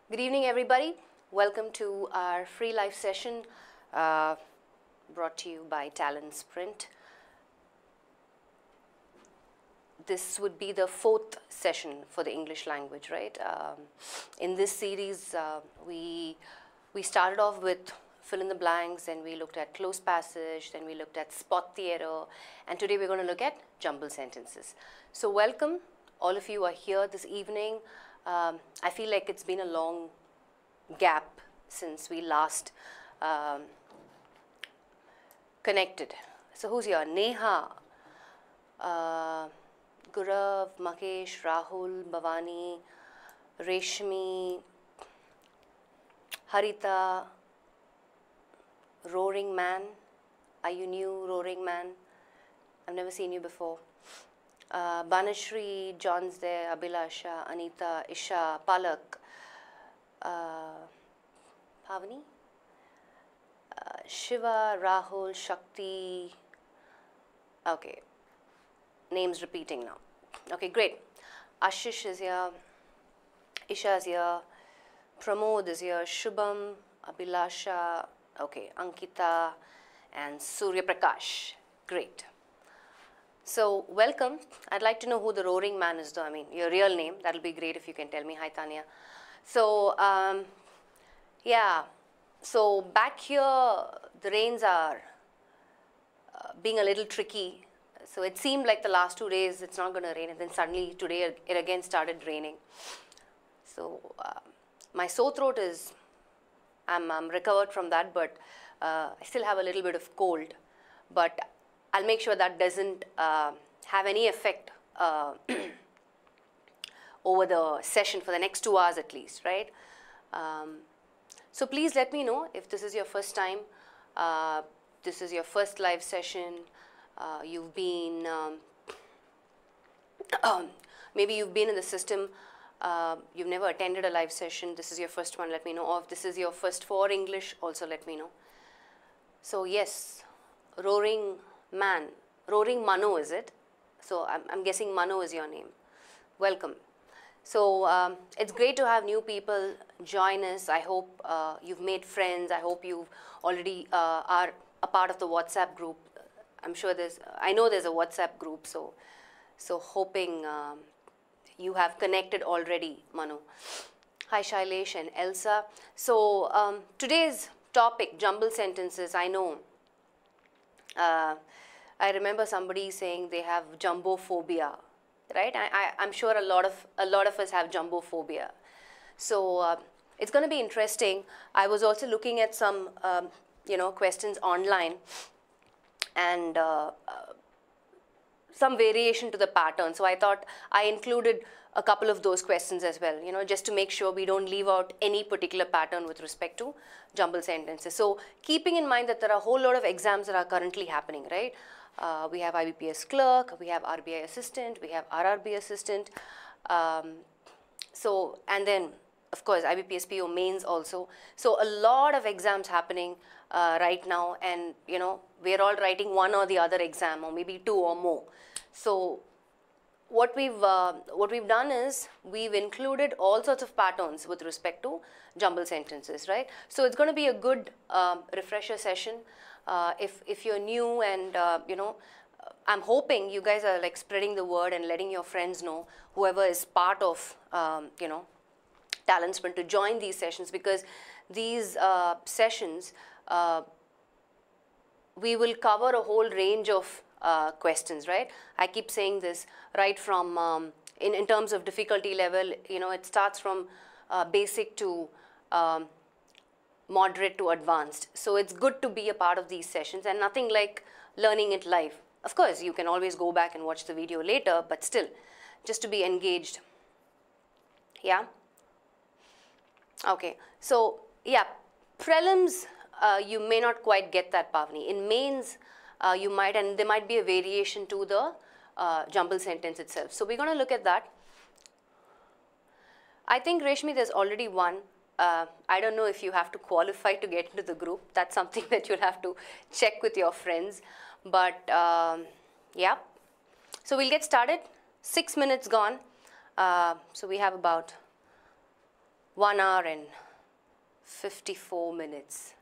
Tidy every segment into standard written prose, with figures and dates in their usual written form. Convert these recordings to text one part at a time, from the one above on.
Good evening, everybody. Welcome to our free live session brought to you by Talent Sprint. This would be the fourth session for the English language, right? In this series, we started off with fill in the blanks, and we looked at close passage, then we looked at spot the error, and today we're going to look at jumbled sentences. So welcome, all of you are here this evening. I feel like it's been a long gap since we last connected. So who's here? Neha, Gurav, Makesh, Rahul, Bhavani, Reshmi, Harita, Roaring Man. Are you new, Roaring Man? I've never seen you before. Banashri, John's there, Abhilasha, Anita, Isha, Palak, Pavani, Shiva, Rahul, Shakti. Okay, names repeating now. Okay, great. Ashish is here, Isha is here, Pramod is here, Shubham, Abhilasha, okay, Ankita, and Surya Prakash. Great. So, welcome. I'd like to know who the Roaring Man is, though. I mean, your real name. That'll be great if you can tell me. Hi, Tanya. So, yeah. So, back here, the rains are being a little tricky. So, it seemed like the last 2 days it's not going to rain, and then suddenly today it again started raining. So, my sore throat is, I'm recovered from that, but I still have a little bit of cold. But I'll make sure that doesn't have any effect over the session for the next 2 hours at least, right? So please let me know if this is your first time, this is your first live session, you've been, maybe you've been in the system, you've never attended a live session, this is your first one, let me know. Or if this is your first for English, also let me know. So yes, Roaring Man, Roaring Mano, is it? So I'm guessing Mano is your name. Welcome. So it's great to have new people join us. I hope you've made friends. I hope you already are a part of the WhatsApp group. I'm sure I know there's a WhatsApp group, so hoping you have connected already, Manu. Hi, Shailesh and Elsa. So today's topic, jumbled sentences, I know. I remember somebody saying they have jumbophobia, right? I'm sure a lot of us have jumbophobia. So it's going to be interesting. I was also looking at some questions online, and some variation to the pattern. So I thought I included a couple of those questions as well, just to make sure we don't leave out any particular pattern with respect to jumbled sentences. So keeping in mind that there are a whole lot of exams that are currently happening, right? We have IBPS clerk, we have RBI assistant, we have RRB assistant. And then of course IBPS PO mains also. So a lot of exams happening right now, and we're all writing one or the other exam, or maybe 2 or more. So what we've done is we've included all sorts of patterns with respect to jumbled sentences, right? So it's going to be a good refresher session. If you're new, and I'm hoping you guys are like spreading the word and letting your friends know, whoever is part of Talent Sprint, to join these sessions, because these sessions we will cover a whole range of questions, right? I keep saying this, right from in terms of difficulty level, it starts from basic to moderate to advanced. So it's good to be a part of these sessions, and nothing like learning it live. Of course, you can always go back and watch the video later, but still, just to be engaged. Yeah? Okay. So, yeah, prelims, you may not quite get that, Pavni. In mains, you might, and there might be a variation to the jumbled sentence itself. So we're going to look at that. I think, Reshmi, there's already one. I don't know if you have to qualify to get into the group. That's something that you'll have to check with your friends. But yeah, so we'll get started. 6 minutes gone. So we have about 1 hour and 54 minutes.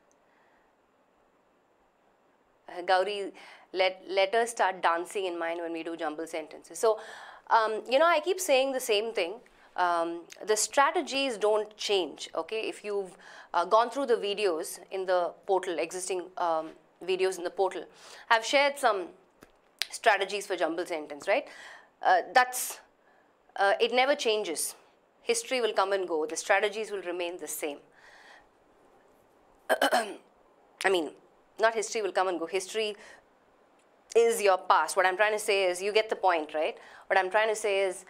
Gauri, let us start dancing in mind when we do jumble sentences. So, you know, I keep saying the same thing. The strategies don't change, okay? If you've gone through the videos in the portal, existing videos in the portal, I've shared some strategies for jumble sentence, right? It never changes. History will come and go. The strategies will remain the same. I mean, not history will come and go. History is your past. What I'm trying to say is, you get the point, right? What I'm trying to say is,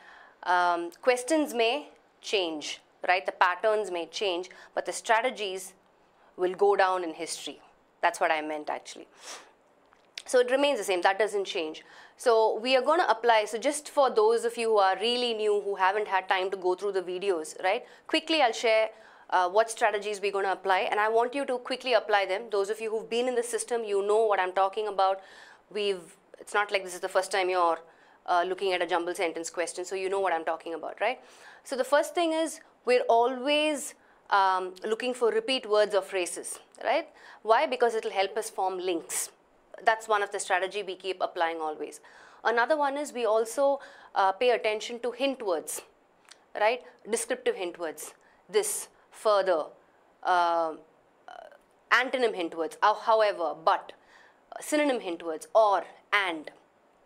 questions may change, right? The patterns may change, but the strategies will go down in history. That's what I meant, actually. So it remains the same. That doesn't change. So we are going to apply. So just for those of you who are really new, who haven't had time to go through the videos, right? Quickly, I'll share what strategies we're going to apply, and I want you to quickly apply them. Those of you who've been in the system, you know what I'm talking about. It's not like this is the first time you're looking at a jumble sentence question, so you know what I'm talking about, right? So the first thing is, we're always looking for repeat words or phrases, right? Why? Because it'll help us form links. That's one of the strategy we keep applying always. Another one is, we also pay attention to hint words, right? Descriptive hint words. This, further, antonym hint words, however, but, synonym hint words, or, and,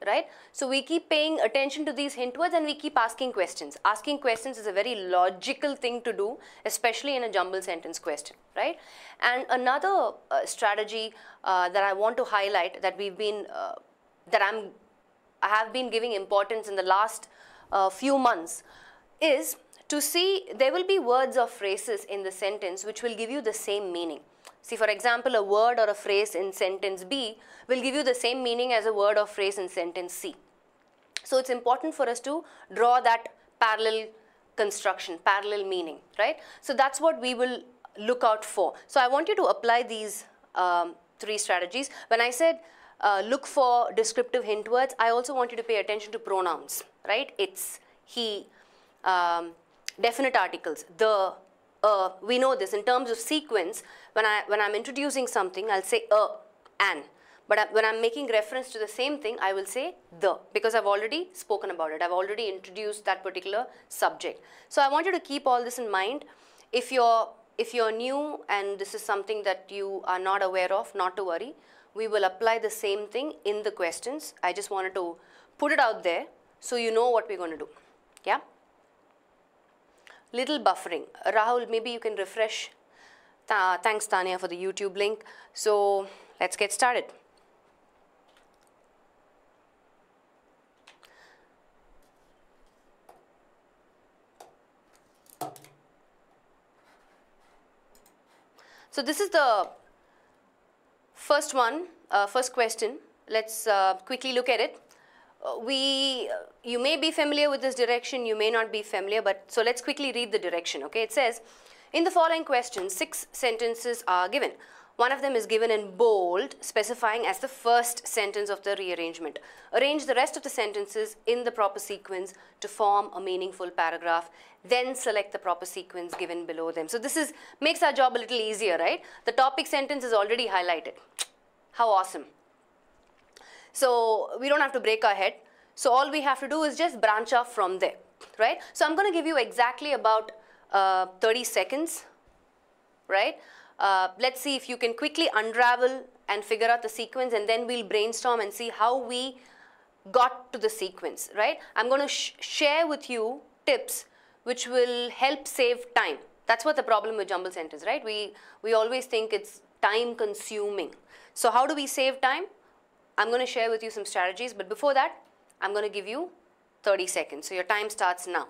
right? So we keep paying attention to these hint words, and we keep asking questions. Asking questions is a very logical thing to do, especially in a jumble sentence question, right? And another strategy that I want to highlight, that I have been giving importance in the last few months, is to see, there will be words or phrases in the sentence which will give you the same meaning. See, for example, a word or a phrase in sentence B will give you the same meaning as a word or phrase in sentence C. So it's important for us to draw that parallel construction, parallel meaning, right? So that's what we will look out for. So I want you to apply these 3 strategies. When I said look for descriptive hint words, I also want you to pay attention to pronouns, right? It's, he, definite articles, the, we know this in terms of sequence. When I'm introducing something, I'll say an. But when I'm making reference to the same thing, I will say the, because I've already spoken about it. I've already introduced that particular subject. So I want you to keep all this in mind. If you're new and this is something that you are not aware of, not to worry. We will apply the same thing in the questions. I just wanted to put it out there so you know what we're going to do. Yeah? Little buffering. Rahul, maybe you can refresh. Thanks, Tanya, for the YouTube link. So let's get started. So this is the first one, first question. Let's quickly look at it. You may be familiar with this direction, you may not be familiar, but so let's quickly read the direction, okay? It says, in the following question, 6 sentences are given. One of them is given in bold, specifying as the first sentence of the rearrangement. Arrange the rest of the sentences in the proper sequence to form a meaningful paragraph. Then select the proper sequence given below them. So this makes our job a little easier, right? The topic sentence is already highlighted. How awesome. So we don't have to break our head. So all we have to do is just branch off from there, right? So I'm going to give you exactly about 30 seconds, right? Let's see if you can quickly unravel and figure out the sequence, and then we'll brainstorm and see how we got to the sequence, right? I'm going to share with you tips which will help save time. That's what the problem with jumble sentence, right? We always think it's time consuming. So how do we save time? I'm going to share with you some strategies, but before that, I'm going to give you 30 seconds. So your time starts now.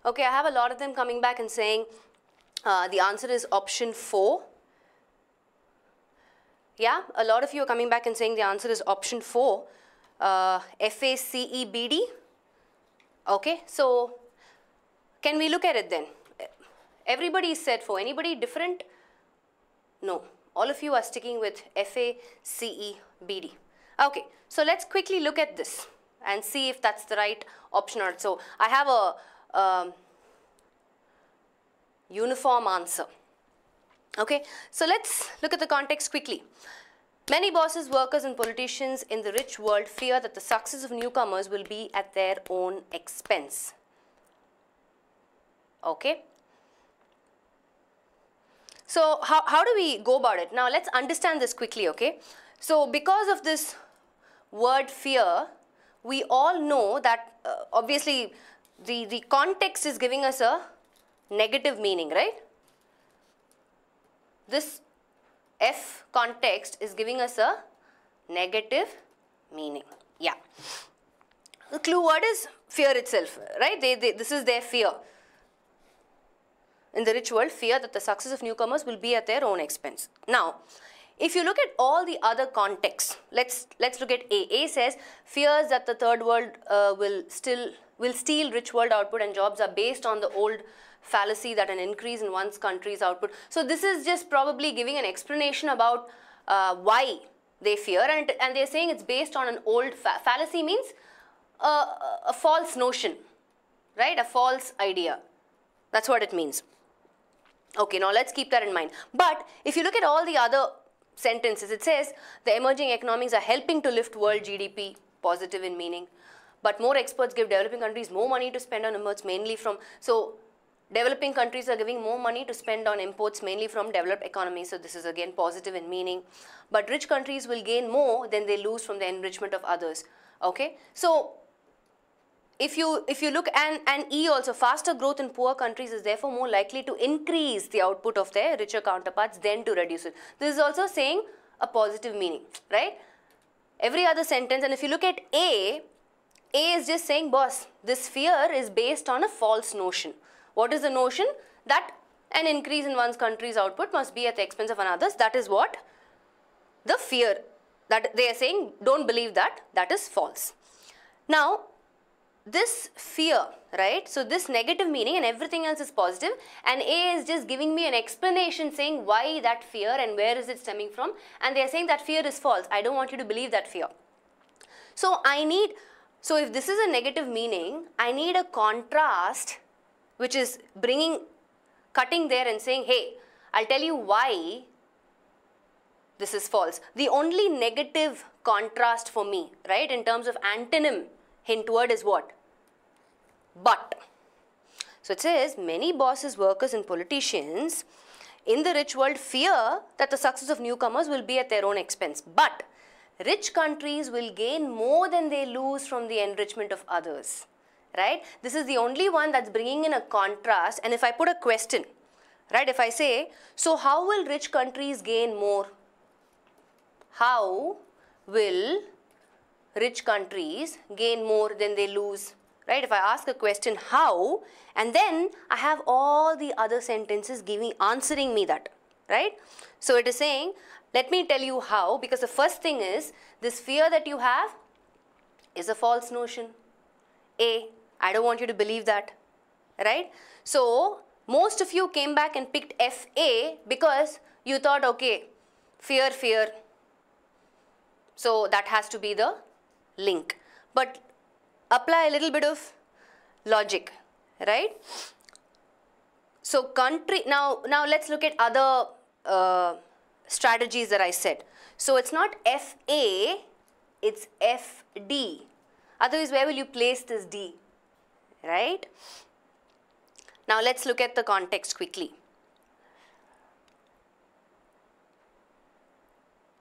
Okay, I have a lot of them coming back and saying the answer is option 4. Yeah, a lot of you are coming back and saying the answer is option 4, FACEBD. Okay, so can we look at it then? Everybody said 4. Anybody different? No. All of you are sticking with FACEBD. Okay, so let's quickly look at this and see if that's the right option or not. So I have a uniform answer. Okay, so let's look at the context quickly. Many bosses, workers and politicians in the rich world fear that the success of newcomers will be at their own expense. Okay. So how do we go about it? Now let's understand this quickly, okay. So because of this word fear, we all know that obviously the context is giving us a negative meaning, right? This F context is giving us a negative meaning. Yeah. The clue word is fear itself, right? This is their fear. In the rich world, fear that the success of newcomers will be at their own expense. Now, if you look at all the other contexts, let's look at A. A says fears that the third world will steal rich world output and jobs are based on the old fallacy that an increase in one's country's output. So this is just probably giving an explanation about why they fear, and they're saying it's based on an old fallacy means a false notion, right? A false idea. That's what it means. Okay, now let's keep that in mind. But if you look at all the other sentences, it says the emerging economies are helping to lift world GDP, positive in meaning. But more experts give developing countries more money to spend on imports, mainly from, so developing countries are giving more money to spend on imports, mainly from developed economies. So this is again positive in meaning. But rich countries will gain more than they lose from the enrichment of others. Okay, so if you look, and E also, faster growth in poor countries is therefore more likely to increase the output of their richer counterparts than to reduce it. This is also saying a positive meaning, right? Every other sentence, and if you look at A is just saying, boss, this fear is based on a false notion. What is the notion? That an increase in one's country's output must be at the expense of another's. That is what the fear, that they are saying, don't believe that, that is false. Now, this fear, right? So this negative meaning and everything else is positive, and A is just giving me an explanation saying why that fear and where is it stemming from, and they are saying that fear is false. I don't want you to believe that fear. So if this is a negative meaning, I need a contrast which is cutting there and saying, hey, I'll tell you why this is false. The only negative contrast for me, right, in terms of antonym hint word is what? But. So it says, many bosses, workers and politicians in the rich world fear that the success of newcomers will be at their own expense. But rich countries will gain more than they lose from the enrichment of others. Right? This is the only one that's bringing in a contrast. And if I put a question, right, if I say, so how will rich countries gain more? How will rich countries gain more than they lose? Right? If I ask a question, how, and then I have all the other sentences answering me that, right? So it is saying, let me tell you how, because the first thing is, this fear that you have is a false notion. A, I don't want you to believe that, right? So most of you came back and picked FA because you thought, okay, fear. So that has to be the link. But apply a little bit of logic, right? So country, now let's look at other strategies that I said. So it's not FA, it's FD. Otherwise, where will you place this D, right? Now let's look at the context quickly.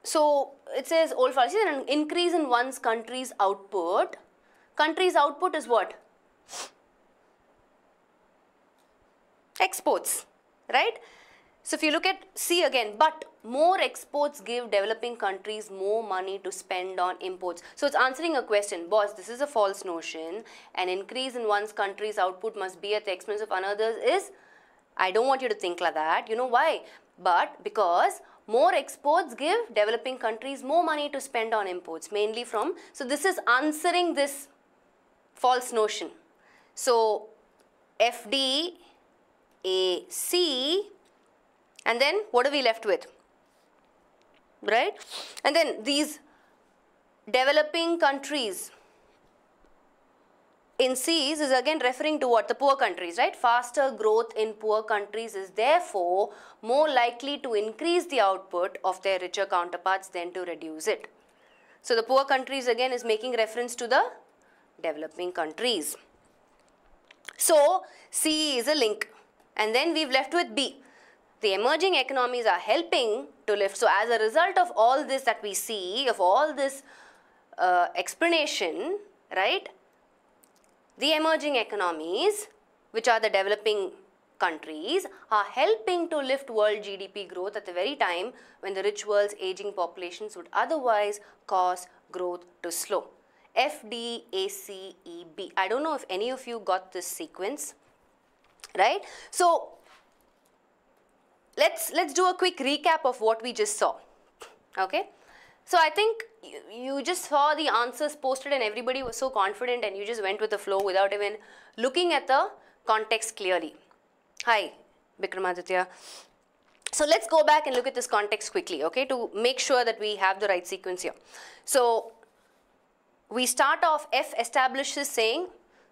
So it says old fallacy, an increase in one's country's output. Country's output is what? Exports, right? So if you look at C again, but more exports give developing countries more money to spend on imports. So it's answering a question. Boss, this is a false notion. An increase in one's country's output must be at the expense of another's is, I don't want you to think like that. You know why? But because more exports give developing countries more money to spend on imports, mainly from, so this is answering this false notion. So FDAC, and then what are we left with? Right? And then these developing countries in C's is again referring to what? The poor countries, right? Faster growth in poor countries is therefore more likely to increase the output of their richer counterparts than to reduce it. So the poor countries again is making reference to the developing countries. So C is a link. And then we've left with B. The emerging economies are helping to lift. So as a result of all this that we see, of all this explanation, right? The emerging economies, which are the developing countries, are helping to lift world GDP growth at the very time when the rich world's aging populations would otherwise cause growth to slow. FDACEB. I don't know if any of you got this sequence, right? So let's do a quick recap of what we just saw. Okay? So I think you just saw the answers posted and everybody was so confident and you just went with the flow without even looking at the context clearly. Hi, Vikramaditya. So let's go back and look at this context quickly, okay, to make sure that we have the right sequence here. So we start off, F establishes saying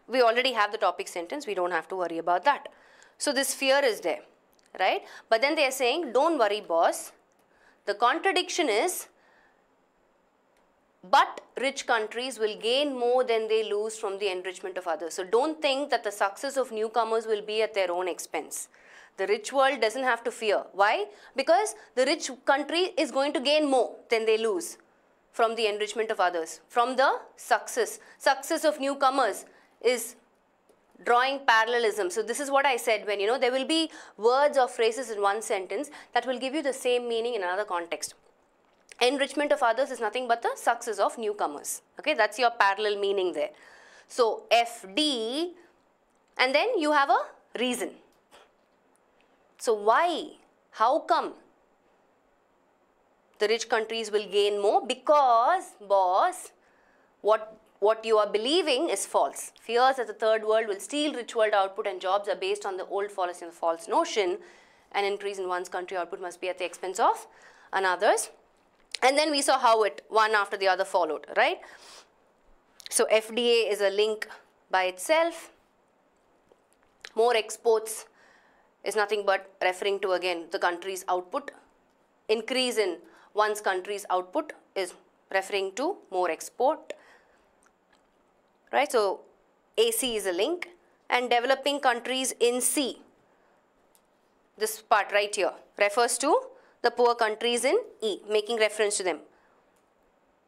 we already have the topic sentence, we don't have to worry about that. So this fear is there, right? But then they are saying, don't worry, boss. The contradiction is, but rich countries will gain more than they lose from the enrichment of others. So don't think that the success of newcomers will be at their own expense. The rich world doesn't have to fear. Why? Because the rich country is going to gain more than they lose from the enrichment of others. From the success of newcomers is drawing parallelism. So this is what I said when, there will be words or phrases in one sentence that will give you the same meaning in another context. Enrichment of others is nothing but the success of newcomers. Okay, that's your parallel meaning there. So FD, and then you have a reason. So why? How come the rich countries will gain more? Because, boss, what you are believing is false. Fears that the third world will steal rich world output and jobs are based on the old fallacy and the false notion. An increase in one's country output must be at the expense of another's. And then we saw how it one after the other followed, right? So FDA is a link by itself. More exports is nothing but referring to, again, the country's output. Increase in one's country's output is referring to more export, right? So AC is a link, and developing countries in C, this part right here, refers to the poor countries in E, making reference to them.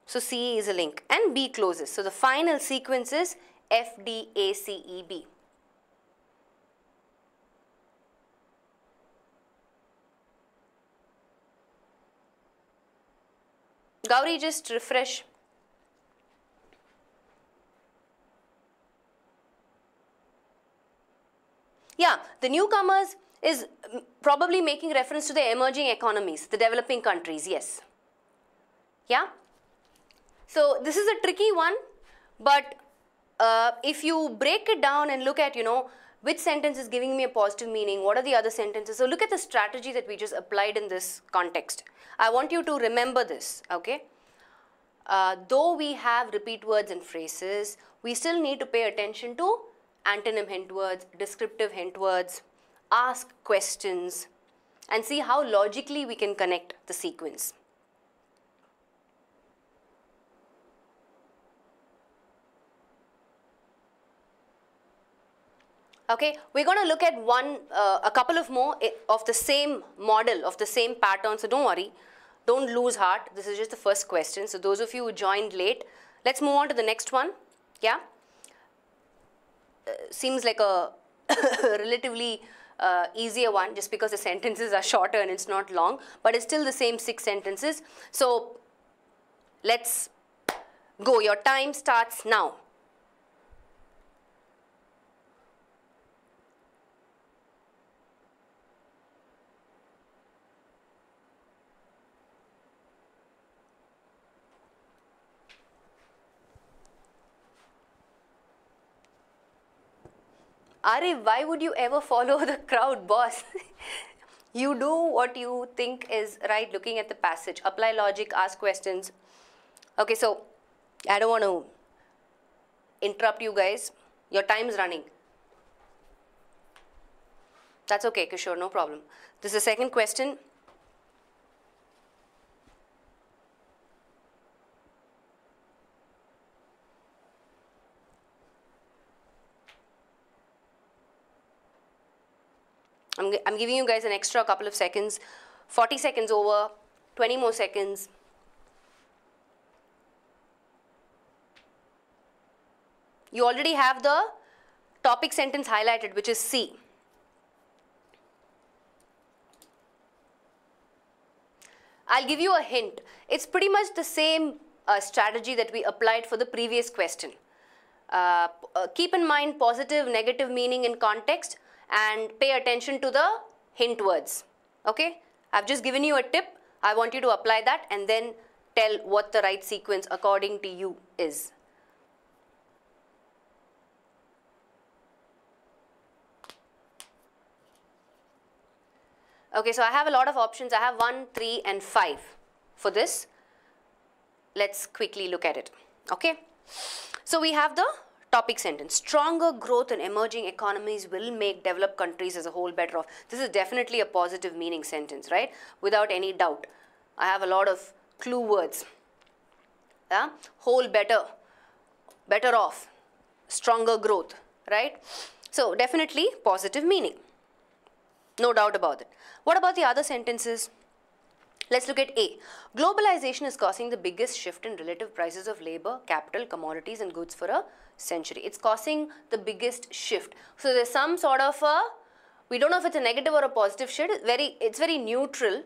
So C is a link and B closes. So the final sequence is FDACEB. Gauri, just refresh. Yeah, the newcomers is probably making reference to the emerging economies, the developing countries, yes. Yeah? So this is a tricky one, but if you break it down and look at, which sentence is giving me a positive meaning, what are the other sentences? So look at the strategy that we just applied in this context. I want you to remember this, okay? Though we have repeat words and phrases, we still need to pay attention to antonym hint words, descriptive hint words, ask questions, and see how logically we can connect the sequence. Okay, we're going to look at a couple of more of the same model, of the same pattern, so don't worry, don't lose heart. This is just the first question. So those of you who joined late, let's move on to the next one. Yeah, seems like a relatively easier one just because the sentences are shorter and it's not long, but it's still the same 6 sentences. So let's go. Your time starts now. Arif, why would you ever follow the crowd, boss? You do what you think is right looking at the passage. Apply logic, ask questions. Okay, so I don't want to interrupt you guys. Your time is running. That's okay, Kishore, no problem. This is the second question. I'm giving you guys an extra couple of seconds. 40 seconds over, 20 more seconds. You already have the topic sentence highlighted, which is C. I'll give you a hint. It's pretty much the same strategy that we applied for the previous question. Keep in mind positive, negative meaning in context, and pay attention to the hint words. Okay? I've just given you a tip. I want you to apply that and then tell what the right sequence according to you is. Okay, so I have a lot of options. I have 1, 3 and 5 for this. Let's quickly look at it. Okay? So we have the topic sentence. Stronger growth in emerging economies will make developed countries as a whole better off. This is definitely a positive meaning sentence, right? Without any doubt. I have a lot of clue words. Yeah? Whole better, better off, stronger growth, right? So definitely positive meaning. No doubt about it. What about the other sentences? Let's look at A. Globalization is causing the biggest shift in relative prices of labor, capital, commodities and goods for a century. It's causing the biggest shift. So there's some sort of a, we don't know if it's a negative or a positive shift. It's very neutral,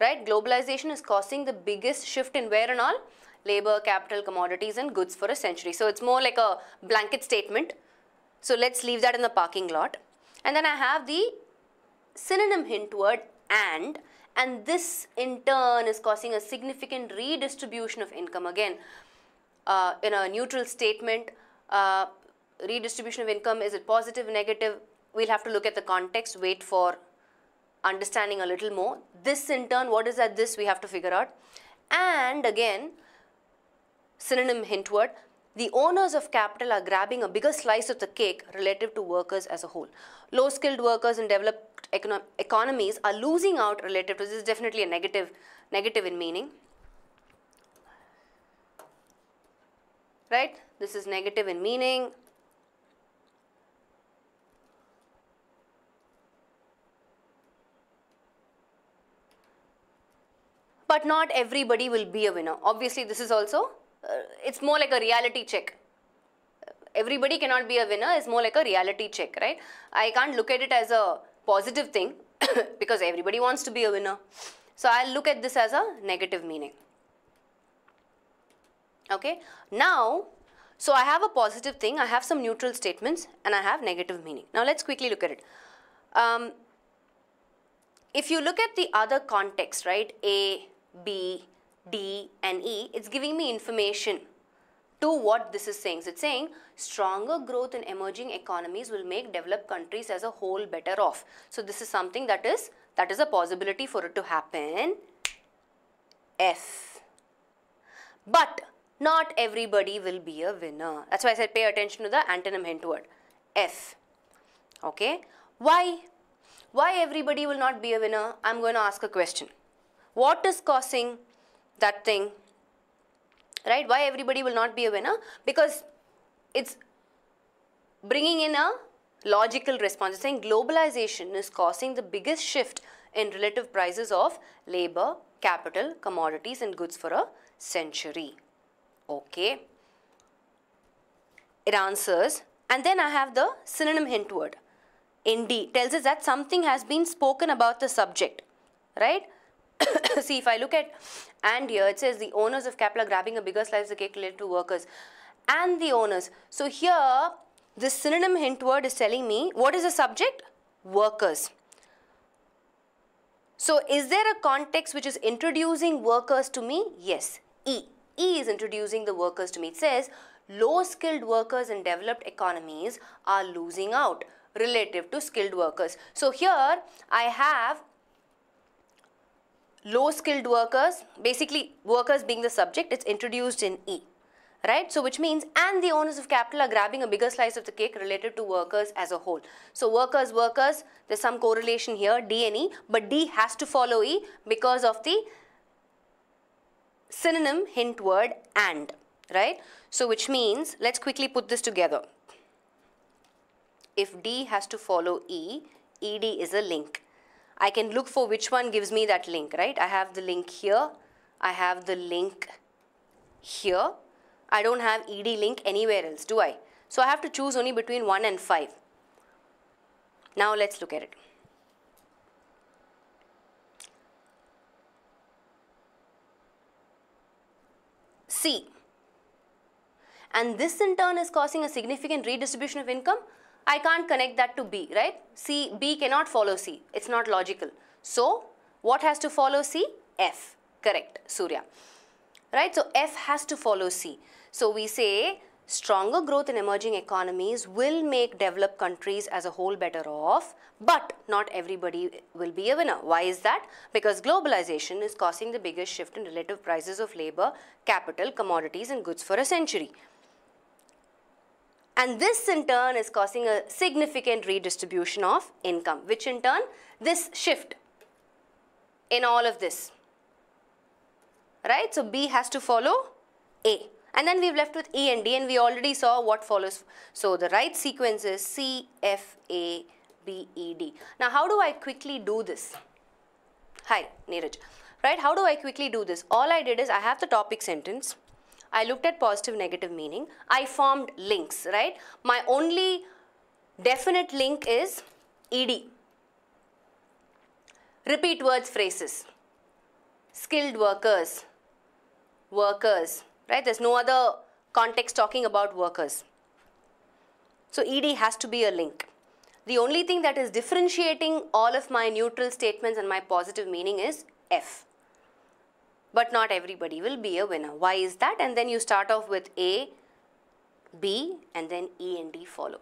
right? Globalization is causing the biggest shift in where and all? Labor, capital, commodities and goods for a century. So it's more like a blanket statement. So let's leave that in the parking lot. And then I have the synonym hint word and this in turn is causing a significant redistribution of income. Again, in a neutral statement, redistribution of income, is it positive, negative? We'll have to look at the context, wait for understanding a little more. This in turn, what is that this? We have to figure out. And again, synonym hint word, the owners of capital are grabbing a bigger slice of the cake relative to workers as a whole. Low-skilled workers in developed economies are losing out relative to, this is definitely a negative in meaning. Right? This is negative in meaning. But not everybody will be a winner. Obviously, this is also, it's more like a reality check. Everybody cannot be a winner is more like a reality check, right? I can't look at it as a positive thing because everybody wants to be a winner. So I'll look at this as a negative meaning. Okay. Now, so I have a positive thing, I have some neutral statements and I have negative meaning. Now let's quickly look at it. If you look at the other context, right, A, B, D and E, it's giving me information to what this is saying. So it's saying stronger growth in emerging economies will make developed countries as a whole better off. So this is something that is a possibility for it to happen. F. But not everybody will be a winner. That's why I said pay attention to the antonym hint word. F. Okay. Why? Why everybody will not be a winner? I'm going to ask a question. What is causing that thing? Right? Why everybody will not be a winner? Because it's bringing in a logical response. It's saying globalization is causing the biggest shift in relative prices of labor, capital, commodities and goods for a century. Okay. It answers. And then I have the synonym hint word. in D tells us that something has been spoken about the subject, right? See, if I look at and here, it says the owners of capital are grabbing a bigger slice of the cake related to workers and the owners. So here, this synonym hint word is telling me, what is the subject? Workers. So is there a context which is introducing workers to me? Yes. E. E is introducing the workers to me. It says, low-skilled workers in developed economies are losing out relative to skilled workers. So here, I have low-skilled workers, basically workers being the subject, it's introduced in E, right? So which means, and the owners of capital are grabbing a bigger slice of the cake related to workers as a whole. So workers, there's some correlation here, D and E, but D has to follow E because of the synonym hint word and, right? So which means, let's quickly put this together. If D has to follow E, ED is a link. I can look for which one gives me that link, right? I have the link here. I have the link here. I don't have ED link anywhere else, do I? So I have to choose only between 1 and 5. Now let's look at it. C. And this in turn is causing a significant redistribution of income. I can't connect that to B, right? C, B cannot follow C. It's not logical. So, what has to follow C? F. Correct, Surya. Right? So, F has to follow C. So, we say stronger growth in emerging economies will make developed countries as a whole better off, but not everybody will be a winner. Why is that? Because globalization is causing the biggest shift in relative prices of labor, capital, commodities and goods for a century. And this in turn is causing a significant redistribution of income, which in turn, this shift in all of this, right? So, B has to follow A. And then we've left with E and D and we already saw what follows. So, the right sequence is C, F, A, B, E, D. Now, how do I quickly do this? Hi, Neeraj. Right? How do I quickly do this? All I did is I have the topic sentence. I looked at positive, negative meaning. I formed links, right? My only definite link is ED. Repeat words, phrases. Skilled workers, workers, right? There's no other context talking about workers. So ED has to be a link. The only thing that is differentiating all of my neutral statements and my positive meaning is F. But not everybody will be a winner. Why is that? And then you start off with A, B, and then E and D follow.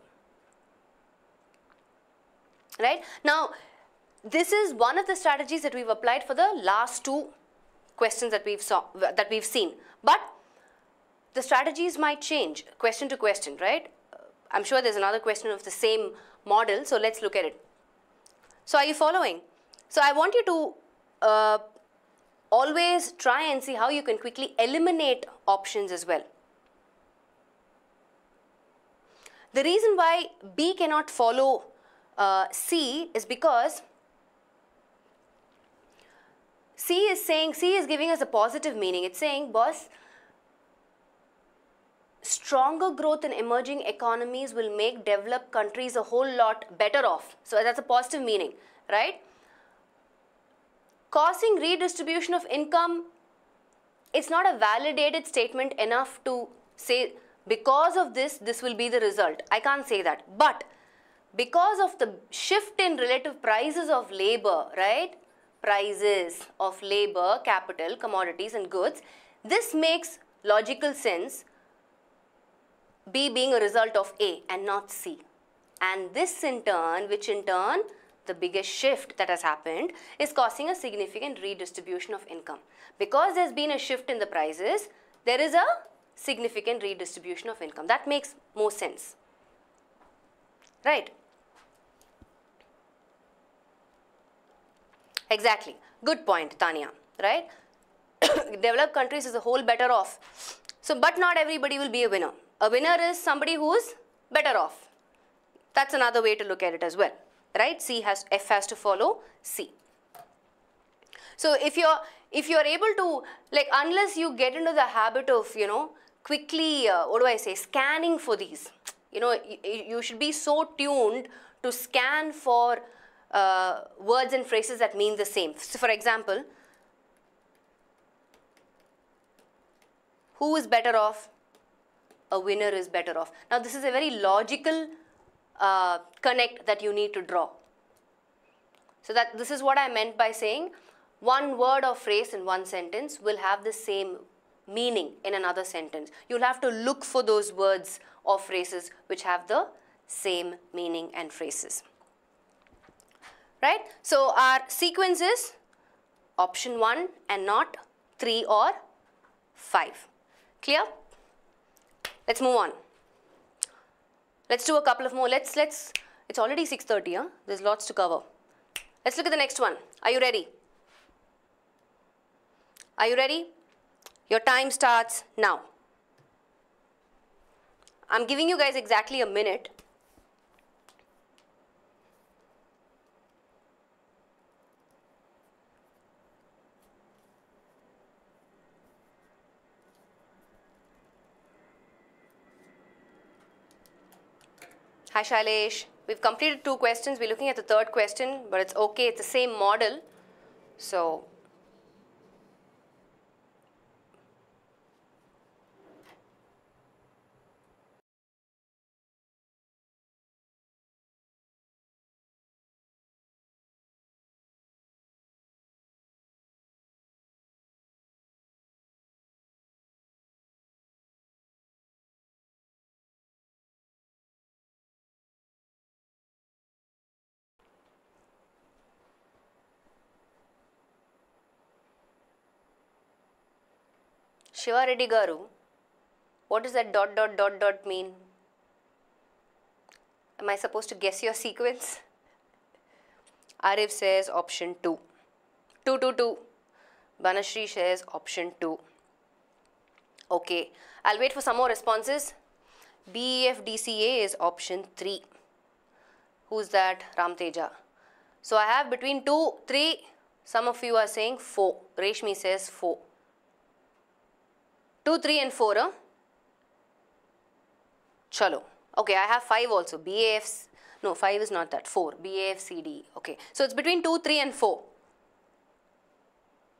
Right? Now, this is one of the strategies that we've applied for the last two questions that we've seen. But the strategies might change question to question, right? I'm sure there's another question of the same model, so let's look at it. So are you following? So I want you to always try and see how you can quickly eliminate options as well. The reason why B cannot follow C is because C is giving us a positive meaning. It's saying, boss, stronger growth in emerging economies will make developed countries a whole lot better off. So that's a positive meaning, right? Causing redistribution of income, it's not a validated statement enough to say because of this, this will be the result. I can't say that. But because of the shift in relative prices of labor, right? Prices of labor, capital, commodities and goods, this makes logical sense, B being a result of A and not C. And this in turn, which in turn, the biggest shift that has happened is causing a significant redistribution of income. Because there's been a shift in the prices, there is a significant redistribution of income. That makes more sense. Right? Exactly. Good point, Tanya. Right? Developed countries as a whole better off. So, but not everybody will be a winner. A winner is somebody who is better off. That's another way to look at it as well. Right? F has to follow C. So if you're able to, like, unless you get into the habit of, quickly, scanning for these, you should be so tuned to scan for words and phrases that mean the same. So for example, who is better off? A winner is better off. Now this is a very logical connect that you need to draw. So that this is what I meant by saying one word or phrase in one sentence will have the same meaning in another sentence. You'll have to look for those words or phrases which have the same meaning and phrases. Right? So our sequence is option 1 and not 3 or 5. Clear? Let's move on. Let's do a couple of more. It's already 6:30, huh? There's lots to cover. Let's look at the next one. Are you ready? Are you ready? Your time starts now. I'm giving you guys exactly a minute. Hi Shailesh. We've completed 2 questions. We're looking at the 3rd question, but it's okay. It's the same model. So, Shiva Reddy Garu, what does that ... mean? Am I supposed to guess your sequence? Arif says option 2. 2. Banashri says option 2. Okay, I'll wait for some more responses. BEFDCA is option 3. Who's that? Ram Teja. So I have between 2, 3. Some of you are saying 4. Reshmi says 4. 2, 3 and 4, huh? Chalo. Okay, I have 5 also. BAF, no, 5 is not that. 4. BAFCD. Okay, so it's between 2, 3 and 4.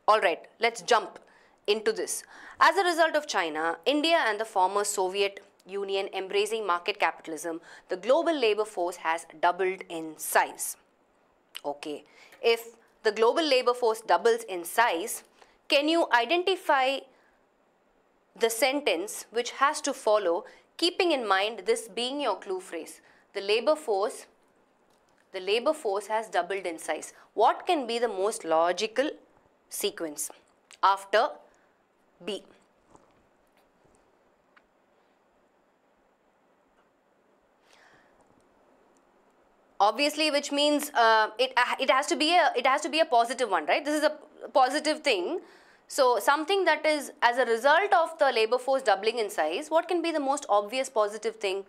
Alright, let's jump into this. As a result of China, India and the former Soviet Union embracing market capitalism, the global labor force has doubled in size. Okay, if the global labor force doubles in size, can you identify the sentence which has to follow, keeping in mind this being your clue phrase? The labor force has doubled in size. What can be the most logical sequence after B? Obviously, which means it has to be a positive one, right? This is a positive thing. So something that is as a result of the labor force doubling in size, what can be the most obvious positive thing?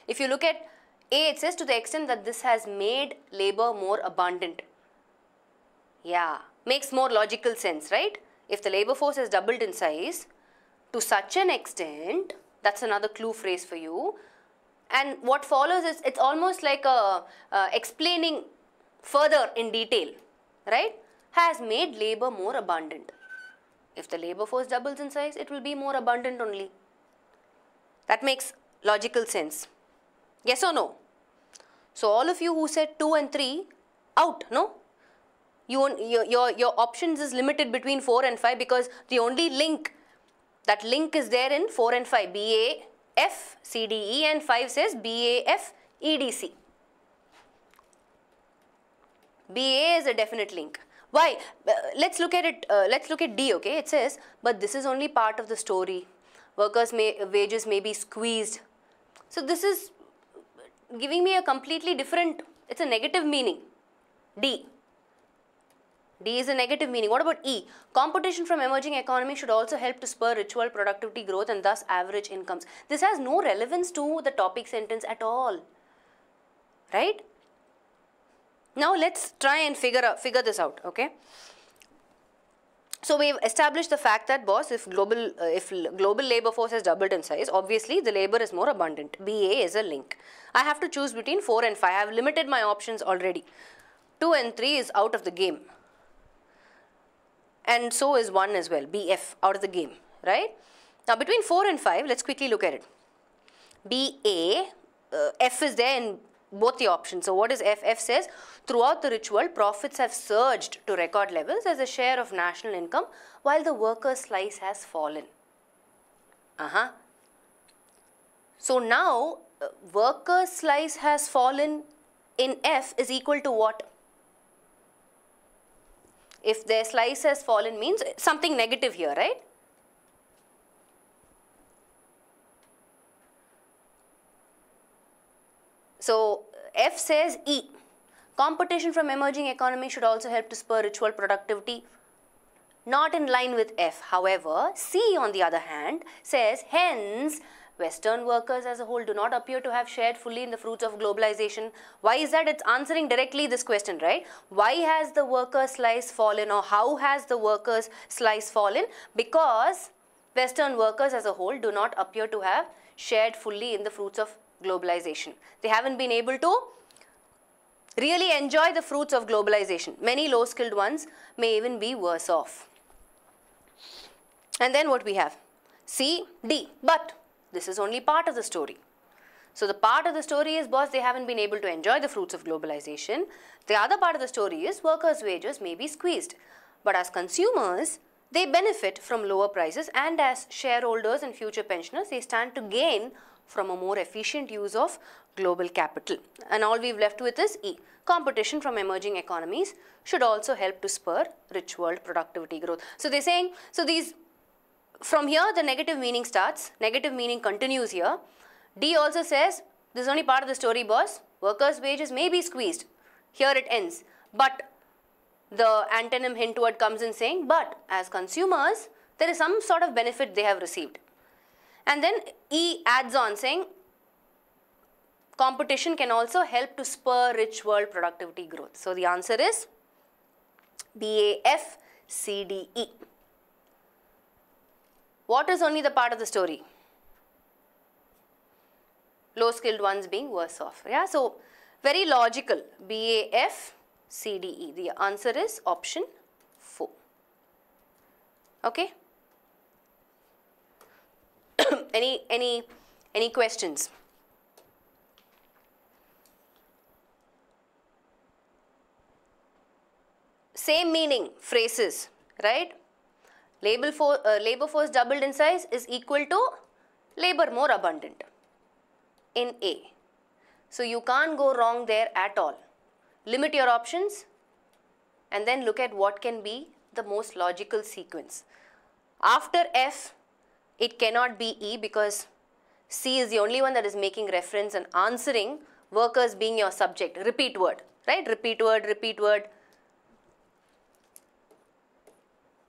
If you look at A, it says to the extent that this has made labor more abundant. Yeah, makes more logical sense, right? If the labor force has doubled in size to such an extent, that's another clue phrase for you. And what follows is, it's almost like explaining further in detail, right? Has made labor more abundant. If the labor force doubles in size, it will be more abundant only. That makes logical sense. Yes or no? So all of you who said 2 and 3, out, no? Your options is limited between 4 and 5 because the only link, that link is there in 4 and 5. BAF, CDE, and 5 says BAF, EDC. BA is a definite link. Why? Let's look at it. Let's look at D. Okay, it says, but this is only part of the story. Workers' wages may be squeezed. So this is giving me a completely different. It's a negative meaning. D. D is a negative meaning. What about E? Competition from emerging economies should also help to spur ritual productivity growth and thus average incomes. This has no relevance to the topic sentence at all. Right? Now let's try and figure this out, okay? So we've established the fact that, boss, if global labor force has doubled in size, obviously the labor is more abundant. BA is a link. I have to choose between 4 and 5. I have limited my options already. 2 and 3 is out of the game. And so is 1 as well, BF, out of the game, right? Now between 4 and 5, let's quickly look at it. BA, F is there in both the options. So what is F? F says, throughout the rich world, profits have surged to record levels as a share of national income, while the workers' slice has fallen. So now, workers' slice has fallen in F is equal to what? If their slice has fallen means something negative here, right? So F says E. Competition from emerging economies should also help to spur rich world productivity. Not in line with F. However, C on the other hand says, hence, Western workers as a whole do not appear to have shared fully in the fruits of globalization. Why is that? It's answering directly this question, right? Why has the workers' slice fallen, or how has the workers' slice fallen? Because Western workers as a whole do not appear to have shared fully in the fruits of globalization. They haven't been able to really enjoy the fruits of globalization. Many low-skilled ones may even be worse off. And then what we have? C, D. But this is only part of the story. So the part of the story is, boss, they haven't been able to enjoy the fruits of globalization. The other part of the story is workers' wages may be squeezed. But as consumers, they benefit from lower prices, and as shareholders and future pensioners, they stand to gain from a more efficient use of global capital. And all we've left with is E. Competition from emerging economies should also help to spur rich world productivity growth. So they're saying, so these, from here the negative meaning starts, negative meaning continues here. D also says, this is only part of the story, boss. Workers' wages may be squeezed. Here it ends. But the antonym hint word comes in saying, but as consumers, there is some sort of benefit they have received. And then E adds on saying, competition can also help to spur rich world productivity growth. So the answer is BAF CDE. What is only the part of the story? Low skilled ones being worse off. Yeah, so very logical. BAF CDE. The answer is option 4. Okay. Any questions? Same meaning phrases, right? Labor force doubled in size is equal to labor more abundant in A. So you can't go wrong there at all. Limit your options and then look at what can be the most logical sequence. After F, it cannot be E because C is the only one that is making reference and answering, workers being your subject. Repeat word, right? Repeat word, repeat word.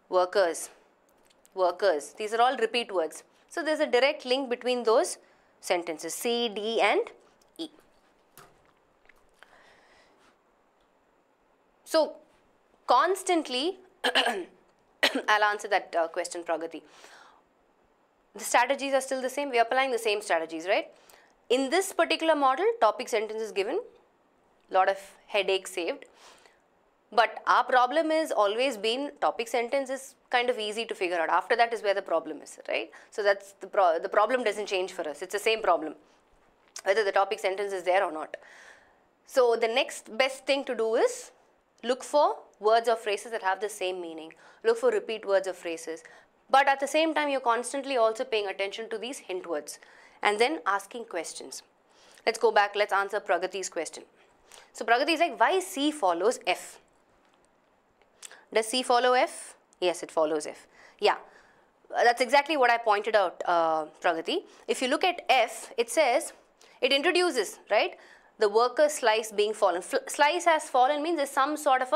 Workers, workers. These are all repeat words. So there's a direct link between those sentences, C, D and E. So constantly, I'll answer that question, Pragati. The strategies are still the same. We are applying the same strategies, right? In this particular model, topic sentence is given, lot of headache saved. But our problem is always been topic sentence is kind of easy to figure out. After that is where the problem is, right? So that's the problem doesn't change for us. It's the same problem, whether the topic sentence is there or not. So the next best thing to do is look for words or phrases that have the same meaning. Look for repeat words or phrases. But at the same time, you're constantly also paying attention to these hint words and then asking questions. Let's go back. Let's answer Pragati's question. So Pragati is like, why C follows F? Does C follow F? Yes, it follows F. Yeah, that's exactly what I pointed out, Pragati. If you look at F, it says, it introduces, right, the worker slice being fallen. Slice has fallen means there's some sort of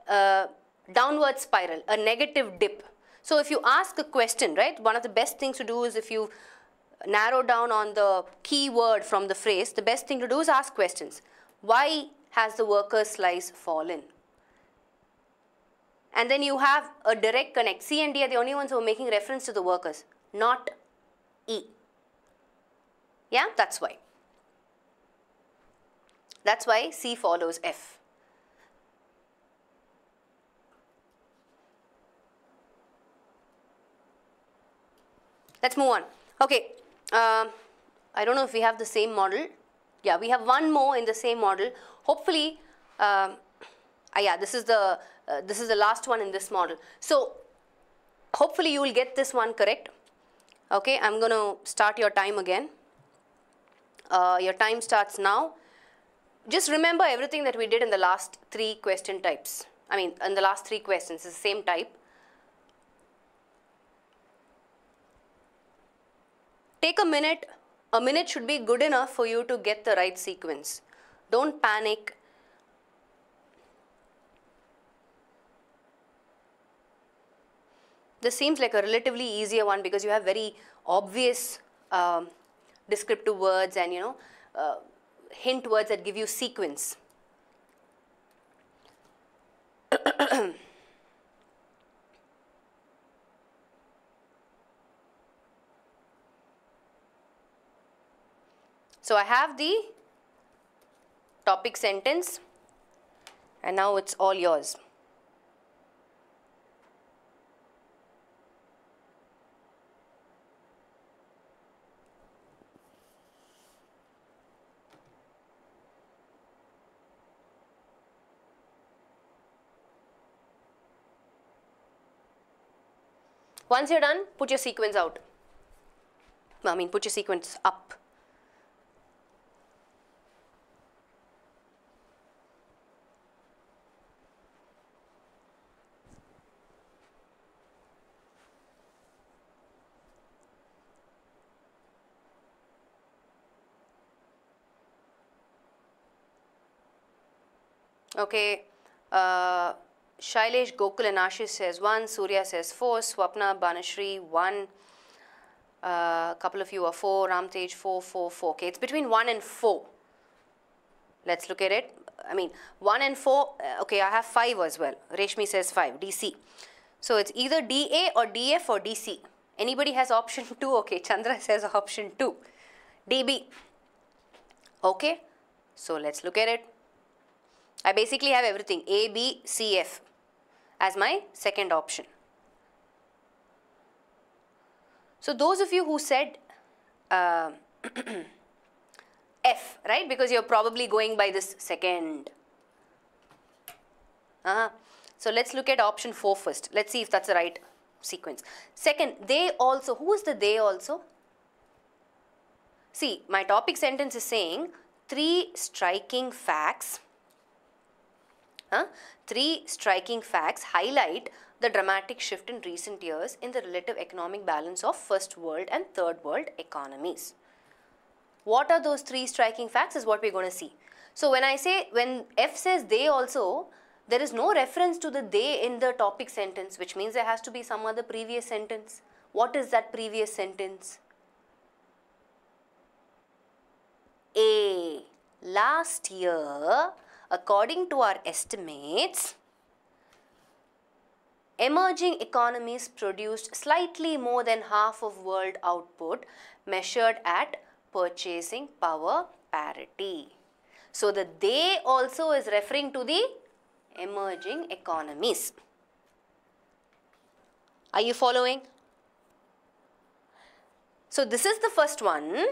a downward spiral, a negative dip. So if you ask a question, right, one of the best things to do is if you narrow down on the key word from the phrase, the best thing to do is ask questions. Why has the worker slice fallen? and then you have a direct connect. C and D are the only ones who are making reference to the workers, not E. Yeah, that's why. That's why C follows F. Let's move on. Okay, I don't know if we have the same model. Yeah, we have one more in the same model. Hopefully, yeah, this is the last one in this model. So hopefully you will get this one correct. Okay, I'm going to start your time again. Your time starts now. Just remember everything that we did in the last 3 question types. I mean, in the last 3 questions, it's the same type. Take a minute. A minute should be good enough for you to get the right sequence. Don't panic. This seems like a relatively easier one because you have very obvious descriptive words and, you know, hint words that give you sequence. So I have the topic sentence and now it's all yours. Once you're done, put your sequence out. I mean, put your sequence up. Okay, Shailesh, Gokul and Ashish says 1, Surya says 4, Swapna, Banashri 1, couple of you are 4, Ramtej 4, 4, 4. Okay, it's between 1 and 4. Let's look at it. I mean, 1 and 4, okay, I have 5 as well. Reshmi says 5, DC. So it's either DA or DF or DC. Anybody has option 2? Okay, Chandra says option 2. DB. Okay, so let's look at it. I basically have everything A, B, C, F as my second option. So those of you who said F, right, because you're probably going by this second. So let's look at option 4 first. Let's see if that's the right sequence. Second, they also. Who is the they also? See, my topic sentence is saying 3 striking facts. 3 striking facts highlight the dramatic shift in recent years in the relative economic balance of first world and third world economies. What are those 3 striking facts is what we're going to see. So when F says they also, there is no reference to the they in the topic sentence, which means there has to be some other previous sentence. What is that previous sentence? A. Last year, according to our estimates, emerging economies produced slightly more than half of world output measured at purchasing power parity. So the they also is referring to the emerging economies. Are you following? So this is the first one.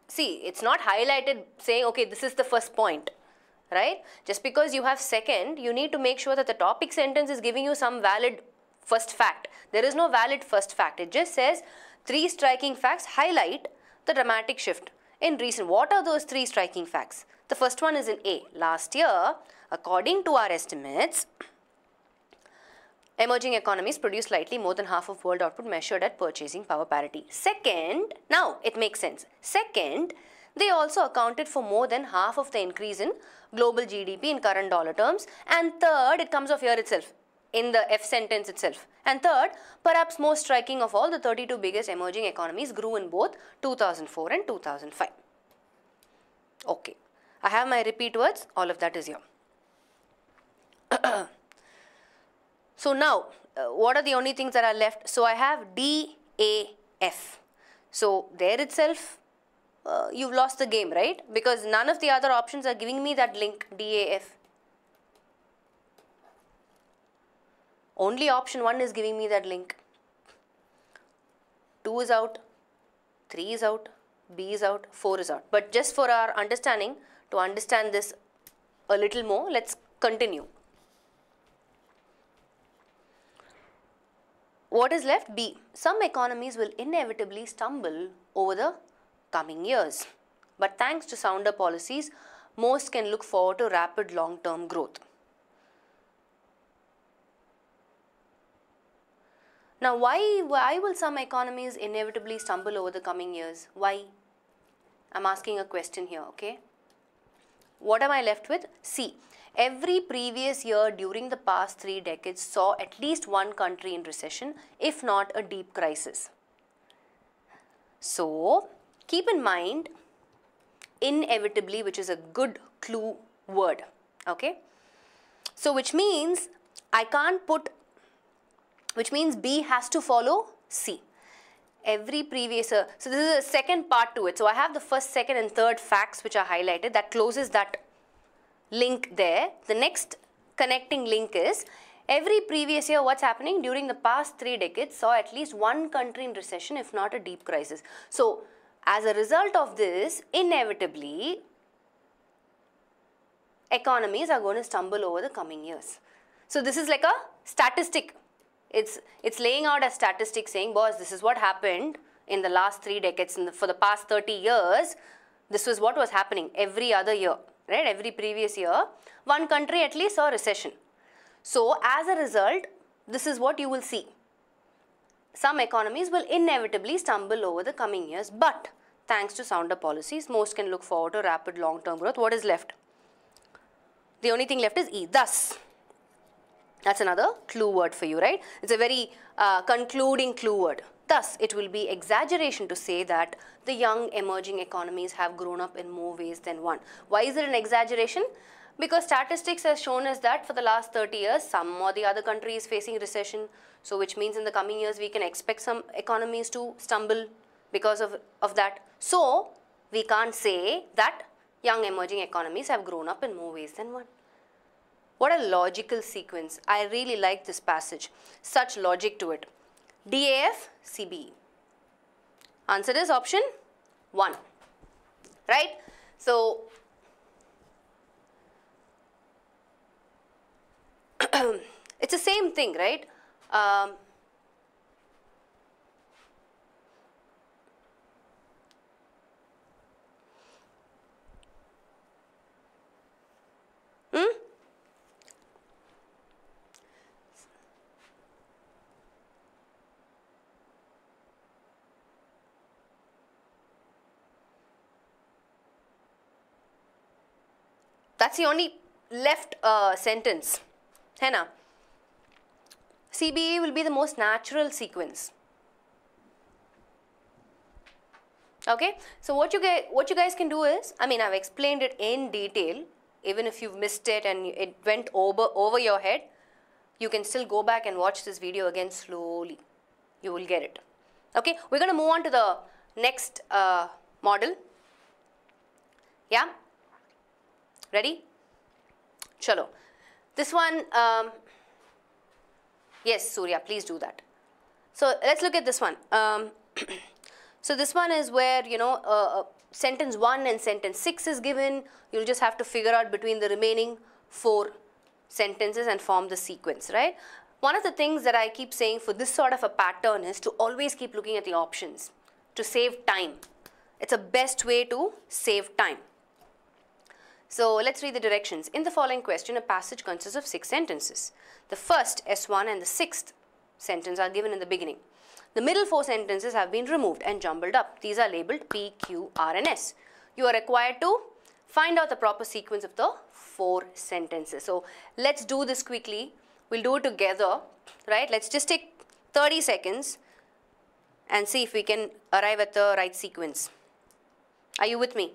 See, it's not highlighted saying, okay, this is the first point. Right? Just because you have second, you need to make sure that the topic sentence is giving you some valid first fact. There is no valid first fact. It just says 3 striking facts highlight the dramatic shift in recent. What are those 3 striking facts? The first one is in A. Last year, according to our estimates, emerging economies produced slightly more than half of world output measured at purchasing power parity. Second, now it makes sense. Second, they also accounted for more than half of the increase in global GDP in current dollar terms. And third, it comes off here itself, in the F sentence itself. And third, perhaps most striking of all, the 32 biggest emerging economies grew in both 2004 and 2005. Okay, I have my repeat words, all of that is here. So now, what are the only things that are left? So I have D, A, F. So there itself, you've lost the game, right? Because none of the other options are giving me that link DAF. Only option 1 is giving me that link. 2 is out, 3 is out, B is out, 4 is out. But just for our understanding, to understand this a little more, let's continue. What is left? B. Some economies will inevitably stumble over the coming years. But thanks to sounder policies, most can look forward to rapid long-term growth. Now, why will some economies inevitably stumble over the coming years? Why? I'm asking a question here, okay? What am I left with? C. Every previous year during the past 3 decades saw at least one country in recession, if not a deep crisis. So, keep in mind, inevitably, which is a good clue word, okay? So, which means B has to follow C. Every previous year. So, this is a second part to it. So, I have the first, second and third facts which are highlighted. That closes that link there. The next connecting link is every previous year what's happening during the past 3 decades saw at least one country in recession, if not a deep crisis. So, as a result of this, inevitably, economies are going to stumble over the coming years. So, this is like a statistic. It's laying out a statistic saying, boss, this is what happened in the last 3 decades. For the past 30 years, this was what was happening every other year, right? Every previous year, one country at least saw recession. So, as a result, this is what you will see. Some economies will inevitably stumble over the coming years, but thanks to sounder policies, most can look forward to rapid long-term growth. What is left? The only thing left is E. Thus. That's another clue word for you, right? It's a very concluding clue word. Thus, it will be exaggeration to say that the young emerging economies have grown up in more ways than one. Why is it an exaggeration? Because statistics has shown us that for the last 30 years, some or the other country is facing recession. So, which means in the coming years, we can expect some economies to stumble because of that. So, we can't say that young emerging economies have grown up in more ways than one. What a logical sequence. I really like this passage. Such logic to it. DAF, CBE. Answer is option 1. Right? So, it's the same thing, right? That's the only left sentence. है ना? CBE will be the most natural sequence. Okay, so what you guys can do is, I mean, I've explained it in detail. Even if you've missed it and it went over your head, you can still go back and watch this video again slowly. You will get it. Okay, we're going to move on to the next model. Yeah? Ready? Chalo. This one, yes, Surya, please do that. So, let's look at this one. So, this one is where, you know, sentence 1 and sentence 6 is given. You'll just have to figure out between the remaining 4 sentences and form the sequence, right? One of the things that I keep saying for this sort of a pattern is to always keep looking at the options to save time. It's a best way to save time. So, let's read the directions. In the following question, a passage consists of 6 sentences. The first, S1, and the 6th sentence are given in the beginning. The middle 4 sentences have been removed and jumbled up. These are labeled P, Q, R, and S. You are required to find out the proper sequence of the 4 sentences. So, let's do this quickly. We'll do it together, right? Let's just take 30 seconds and see if we can arrive at the right sequence. Are you with me?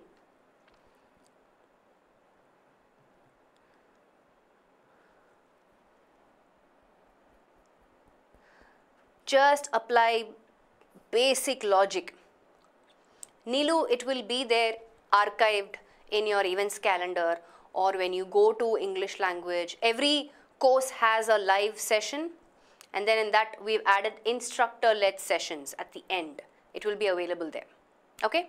Just apply basic logic. Nilu, it will be there archived in your events calendar, or when you go to English language. Every course has a live session, and then in that we've added instructor-led sessions at the end. It will be available there. Okay?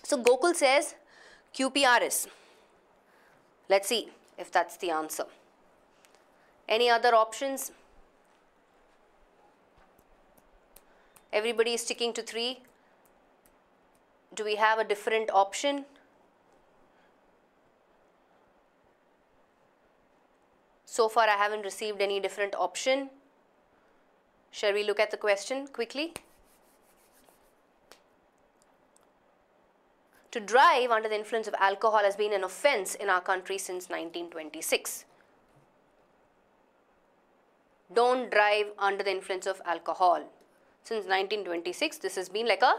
So Gokul says QPRS. Let's see if that's the answer. Any other options? Everybody is sticking to 3. Do we have a different option? So far I haven't received any different option. Shall we look at the question quickly? To drive under the influence of alcohol has been an offence in our country since 1926. Don't drive under the influence of alcohol. Since 1926, this has been like a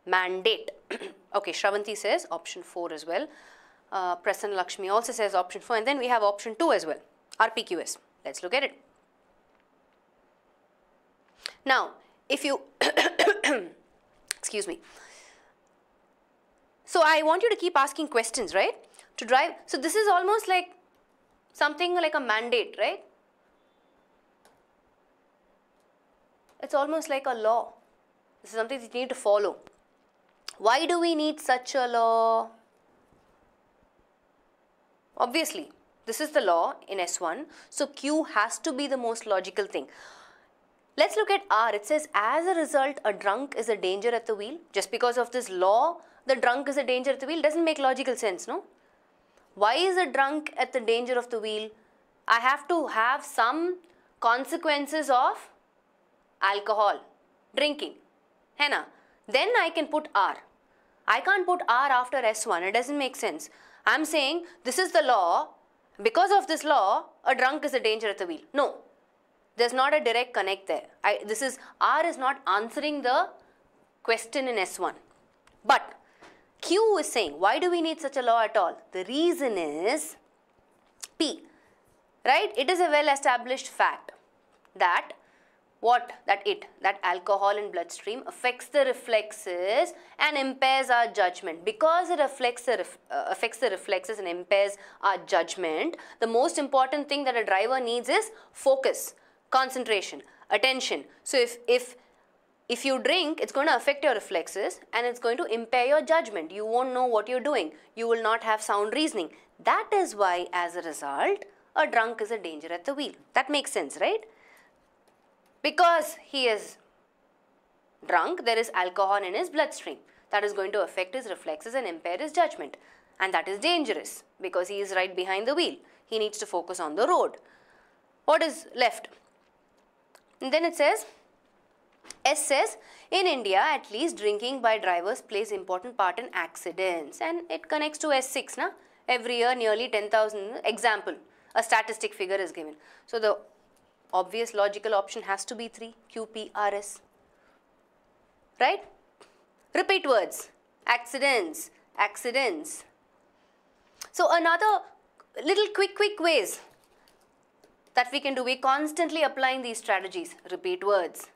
mandate. Okay, Shravanti says option 4 as well. Prasanna Lakshmi also says option 4, and then we have option 2 as well, RPQS. Let's look at it. Now, if you, excuse me. So I want you to keep asking questions, right? To drive, so this is almost like something like a mandate, right? It's almost like a law. This is something that you need to follow. Why do we need such a law? Obviously, this is the law in S1. So Q has to be the most logical thing. Let's look at R. It says, as a result, a drunk is a danger at the wheel. Just because of this law, the drunk is a danger at the wheel doesn't make logical sense, no? Why is a drunk at the danger of the wheel? I have to have some consequences of alcohol, drinking, henna. Then I can put R. I can't put R after S1. It doesn't make sense. I'm saying this is the law. Because of this law, a drunk is a danger at the wheel. No. There's not a direct connect there. R is not answering the question in S1. But Q is saying, why do we need such a law at all? The reason is P, right? It is a well-established fact that that alcohol in bloodstream affects the reflexes and impairs our judgment. Because it affects the reflexes and impairs our judgment, the most important thing that a driver needs is focus, concentration, attention. So if you drink, it's going to affect your reflexes and it's going to impair your judgment. You won't know what you're doing. You will not have sound reasoning. That is why, as a result, a drunk is a danger at the wheel. That makes sense, right? Because he is drunk, there is alcohol in his bloodstream. That is going to affect his reflexes and impair his judgment. And that is dangerous because he is right behind the wheel. He needs to focus on the road. What is left? And then it says, S says, in India, at least drinking by drivers plays important part in accidents. And it connects to S6, na? Every year, nearly 10,000, example, a statistic figure is given. So the obvious logical option has to be 3, QPRS. Right? Repeat words. Accidents. Accidents. So another little quick ways that we can do. We're constantly applying these strategies. Repeat words.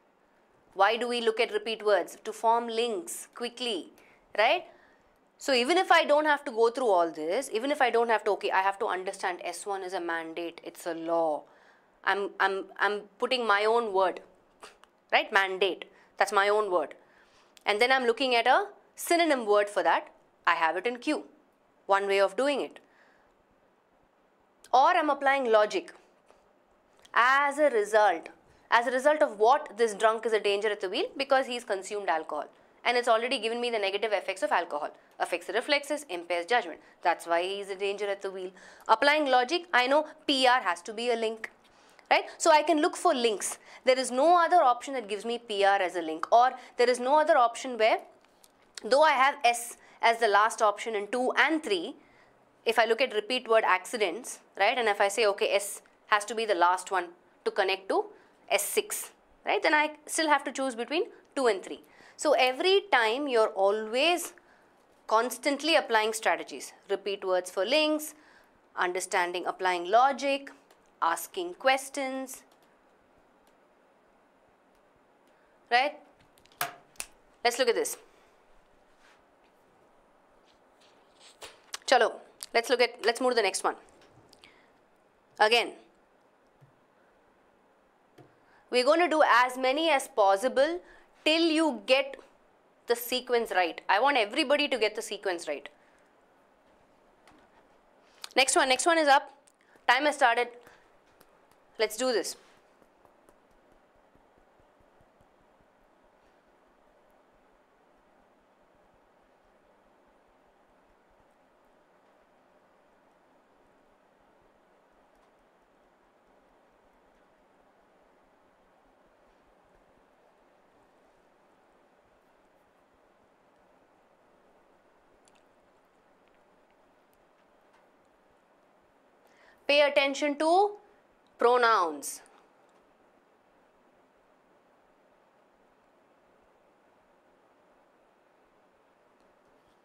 Why do we look at repeat words? To form links quickly. Right? So even if I don't have to go through all this, even if I don't have to, okay, I have to understand S1 is a mandate. It's a law. I'm putting my own word, right? Mandate, that's my own word. And then I'm looking at a synonym word for that. I have it in Q, one way of doing it. Or I'm applying logic. As a result of what this drunk is a danger at the wheel? Because he's consumed alcohol. And it's already given me the negative effects of alcohol. Affects the reflexes, impairs judgment. That's why he's a danger at the wheel. Applying logic, I know PR has to be a link. Right? So I can look for links. There is no other option that gives me PR as a link, or there is no other option where, though I have S as the last option in 2 and 3, if I look at repeat word accidents, right, and if I say, okay, S has to be the last one to connect to S6, right, then I still have to choose between 2 and 3. So every time you're always constantly applying strategies, repeat words for links, understanding, applying logic, asking questions, right? Let's look at this. Chalo, let's move to the next one. Again, we're going to do as many as possible till you get the sequence right. I want everybody to get the sequence right. Next one is up. Time has started. Let's do this. Pay attention to pronouns.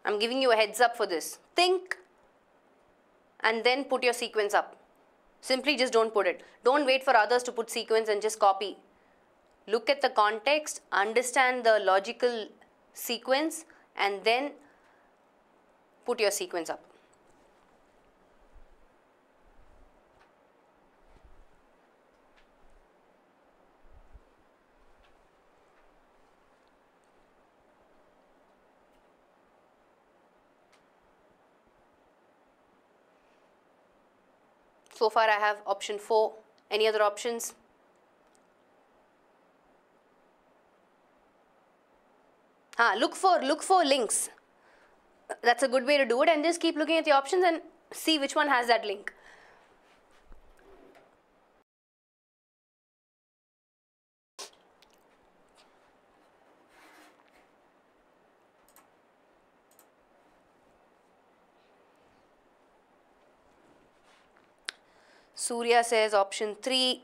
I'm giving you a heads up for this. Think and then put your sequence up. Simply just don't put it. Don't wait for others to put sequence and just copy. Look at the context, understand the logical sequence, and then put your sequence up. So far I have option 4. Any other options? Look for links. That's a good way to do it, and just keep looking at the options and see which one has that link. Surya says option 3.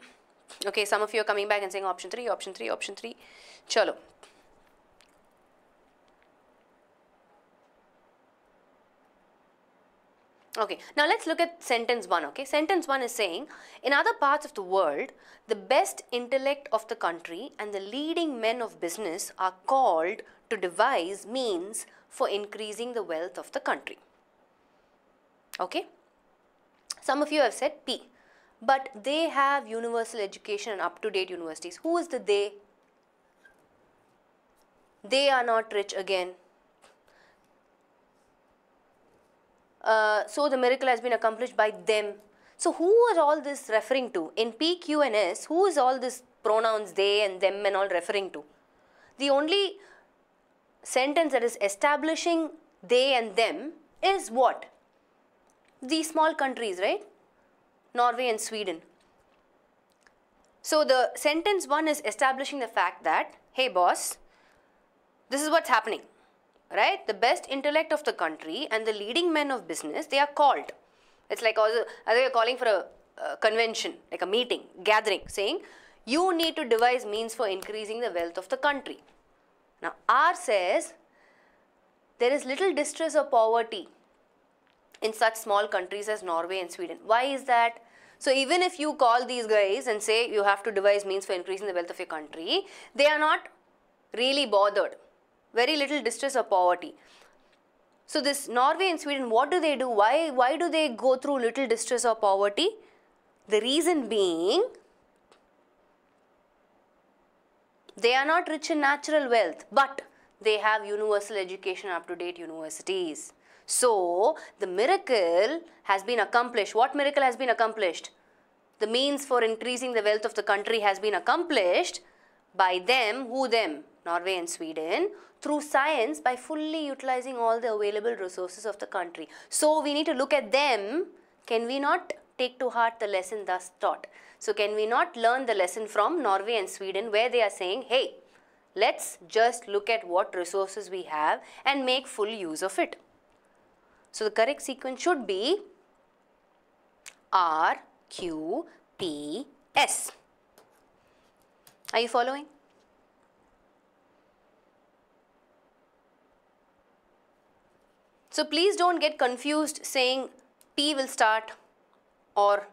Okay, some of you are coming back and saying option 3, option 3, option 3. Chalo. Okay, now let's look at sentence 1, okay. Sentence 1 is saying, in other parts of the world, the best intellect of the country and the leading men of business are called to devise means for increasing the wealth of the country. Okay. Some of you have said P, but they have universal education and up-to-date universities. Who is the they? They are not rich again. So the miracle has been accomplished by them. So who is all this referring to? In P, Q and S, who is all this pronouns they and them and all referring to? The only sentence that is establishing they and them is what? These small countries, right? Norway and Sweden. So the sentence 1 is establishing the fact that, hey boss, this is what's happening. Right? The best intellect of the country and the leading men of business, they are called. It's like as they are calling for a convention, like a meeting, gathering, saying, you need to devise means for increasing the wealth of the country. Now, R says, there is little distress or poverty in such small countries as Norway and Sweden. Why is that? So, even if you call these guys and say you have to devise means for increasing the wealth of your country, they are not really bothered. Very little distress or poverty. So this Norway and Sweden, what do they do? Why do they go through little distress or poverty? The reason being, they are not rich in natural wealth, but they have universal education, up-to-date universities. So the miracle has been accomplished. What miracle has been accomplished? The means for increasing the wealth of the country has been accomplished by them. Who them? Norway and Sweden, through science, by fully utilizing all the available resources of the country. So we need to look at them. Can we not take to heart the lesson thus taught? So can we not learn the lesson from Norway and Sweden, where they are saying, hey, let's just look at what resources we have and make full use of it. So the correct sequence should be R, Q, P, S. Are you following? So please don't get confused saying P will start or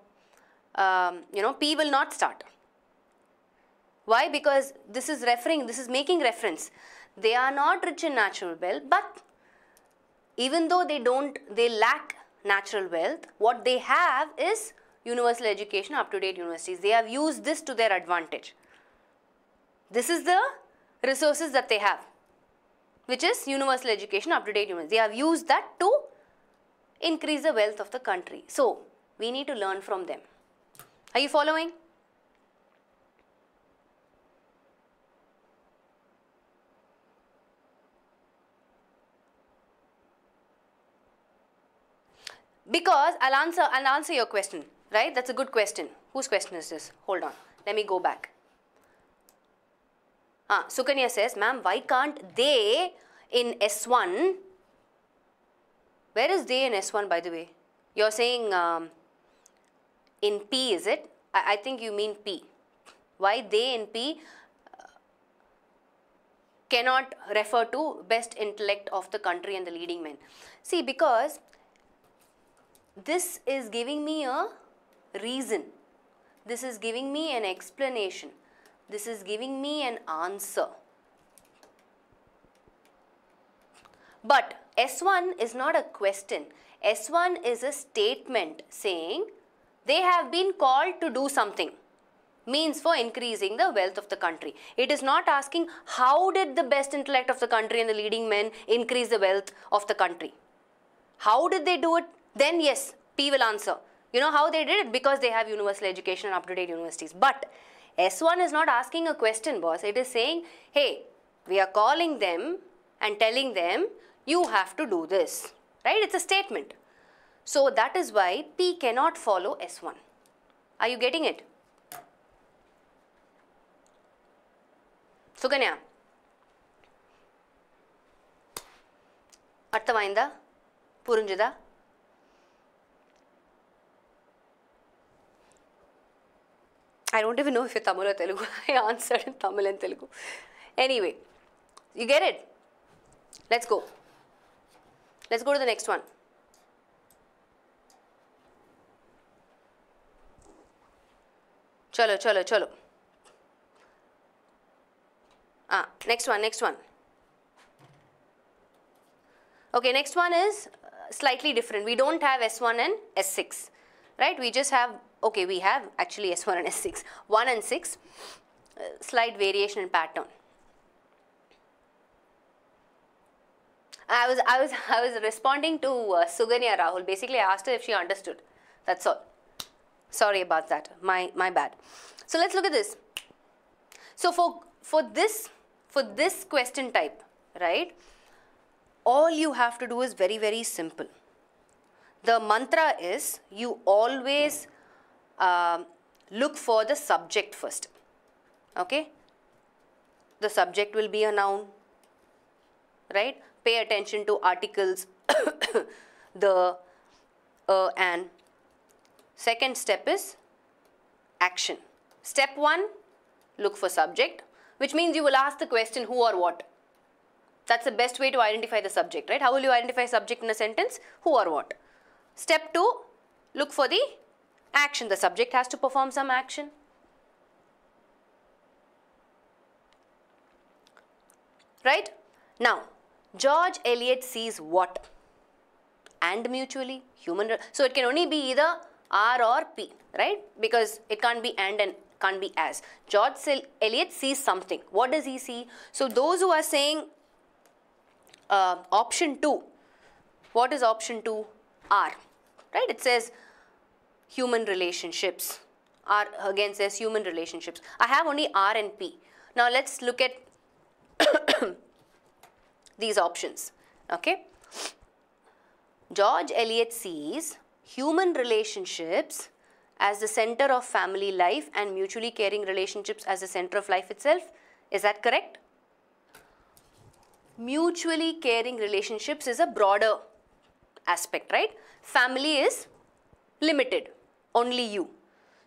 P will not start. Why? Because this is making reference. They are not rich in natural wealth, but even though they lack natural wealth, what they have is universal education, up-to-date universities. They have used this to their advantage. This is the resources that they have, which is universal education, up-to-date universities. They have used that to increase the wealth of the country. So, we need to learn from them. Are you following? Because I'll answer your question, right? That's a good question. Whose question is this? Hold on. Let me go back. Sukanya says, ma'am, why can't they in S1? Where is they in S1, by the way? You're saying in P, is it? I think you mean P. Why they in P cannot refer to best intellect of the country and the leading men? See, because this is giving me a reason. This is giving me an explanation. This is giving me an answer. But S1 is not a question. S1 is a statement saying they have been called to do something. Means for increasing the wealth of the country. It is not asking how did the best intellect of the country and the leading men increase the wealth of the country. How did they do it? Then yes, P will answer. You know how they did it? Because they have universal education and up-to-date universities. But S1 is not asking a question, boss. It is saying, hey, we are calling them and telling them, you have to do this. Right? It's a statement. So that is why P cannot follow S1. Are you getting it? Sukanya. Arthavainda? Purunjada? I don't even know if you're Tamil or Telugu. I answered in Tamil and Telugu. Anyway, you get it? Let's go. Let's go to the next one. Chalo, chalo, chalo. Next one. Okay, next one is slightly different. We don't have S1 and S6, right? We just have, okay, we have actually S1 and S6. 1 and 6, slight variation in pattern. I was responding to Suganya Rahul. Basically, I asked her if she understood. That's all. Sorry about that. My bad. So let's look at this. So for this question type, right? All you have to do is very, very simple. The mantra is you always look for the subject first. Okay? The subject will be a noun, right? Pay attention to articles, the, and. Second step is action. Step 1, look for subject, which means you will ask the question who or what. That's the best way to identify the subject, right? How will you identify subject in a sentence? Who or what. Step 2, look for the action. The subject has to perform some action. Right? Now, George Eliot sees what? And mutually, human. So it can only be either R or P, right? Because it can't be and can't be as. George Eliot sees something. What does he see? So those who are saying option 2, what is option 2? R, right? It says human relationships. R again says human relationships. I have only R and P. Now let's look at these options. Okay. George Eliot sees human relationships as the center of family life and mutually caring relationships as the center of life itself. Is that correct? Mutually caring relationships is a broader aspect, right? Family is limited, only you.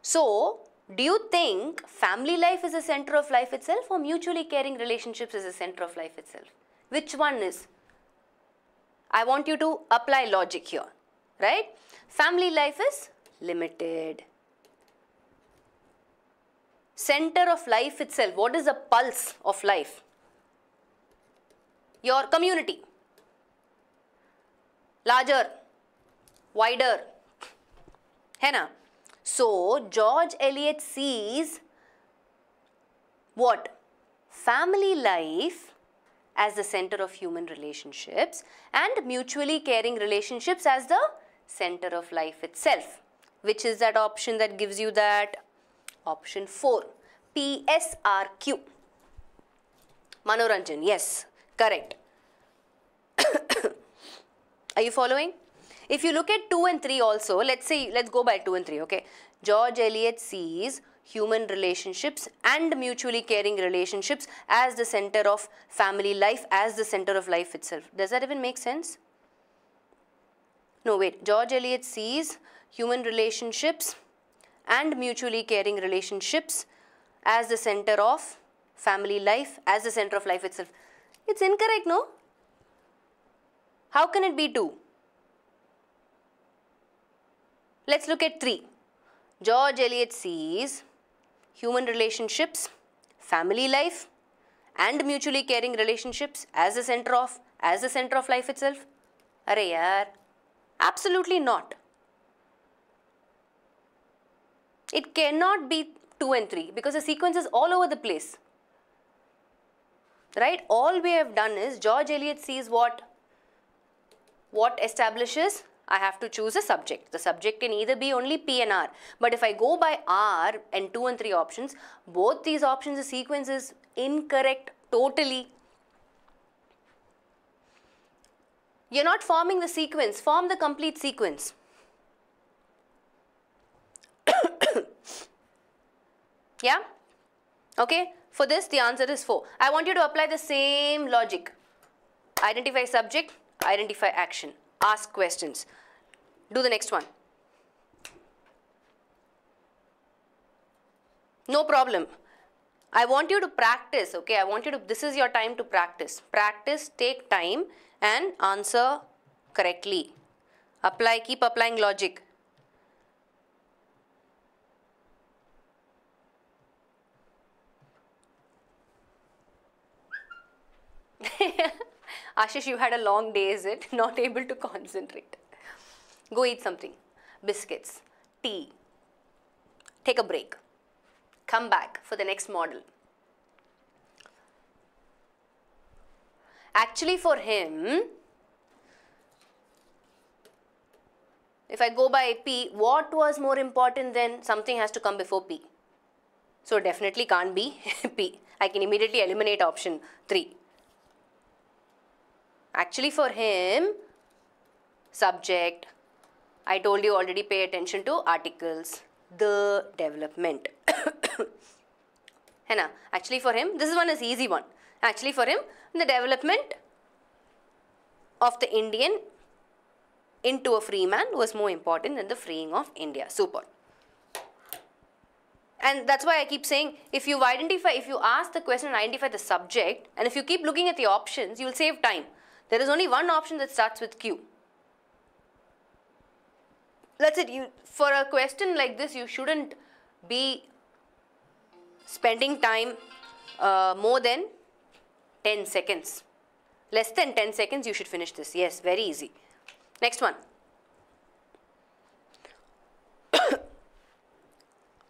So, do you think family life is the center of life itself or mutually caring relationships is the center of life itself? Which one is? I want you to apply logic here, right? Family life is limited. center of life itself. What is the pulse of life? Your community. Larger, wider. है ना? So, George Eliot sees what? Family life as the center of human relationships and mutually caring relationships as the center of life itself. Which is that option that gives you that? Option 4. PSRQ. Manoranjan. Yes, correct. Are you following? If you look at 2 and 3 also, let's go by 2 and 3, okay. George Eliot sees human relationships and mutually caring relationships as the center of family life, as the center of life itself. Does that even make sense? No, wait. George Eliot sees human relationships and mutually caring relationships as the center of family life, as the center of life itself. It's incorrect, no? How can it be 2? Let's look at 3. George Eliot sees human relationships, family life and mutually caring relationships as the center of life itself. Arey yaar, absolutely not. It cannot be 2 and 3 because the sequence is all over the place. Right? All we have done is George Eliot sees what establishes? I have to choose a subject. The subject can either be only P and R. But if I go by R and 2 and 3 options, both these options, the sequence is incorrect totally. You're not forming the sequence. Form the complete sequence. Yeah? Okay? For this, the answer is 4. I want you to apply the same logic. Identify subject, identify action. Ask questions. Do the next one. No problem. I want you to practice, okay? This is your time to practice. Practice, take time and answer correctly. Keep applying logic. Ashish, you had a long day, is it? Not able to concentrate. Go eat something. Biscuits, tea. Take a break. Come back for the next model. Actually for him, if I go by P, what was more important than something has to come before P? So definitely can't be P. I can immediately eliminate option 3. Actually for him, subject, I told you already, pay attention to articles, the development. Actually for him, this one is easy one. Actually for him, the development of the Indian into a free man was more important than the freeing of India. Super. And that's why I keep saying, if you ask the question and identify the subject, and if you keep looking at the options, you will save time. There is only one option that starts with Q. That's it. For a question like this, you shouldn't be spending time more than 10 seconds. Less than 10 seconds, you should finish this. Yes, very easy. Next one.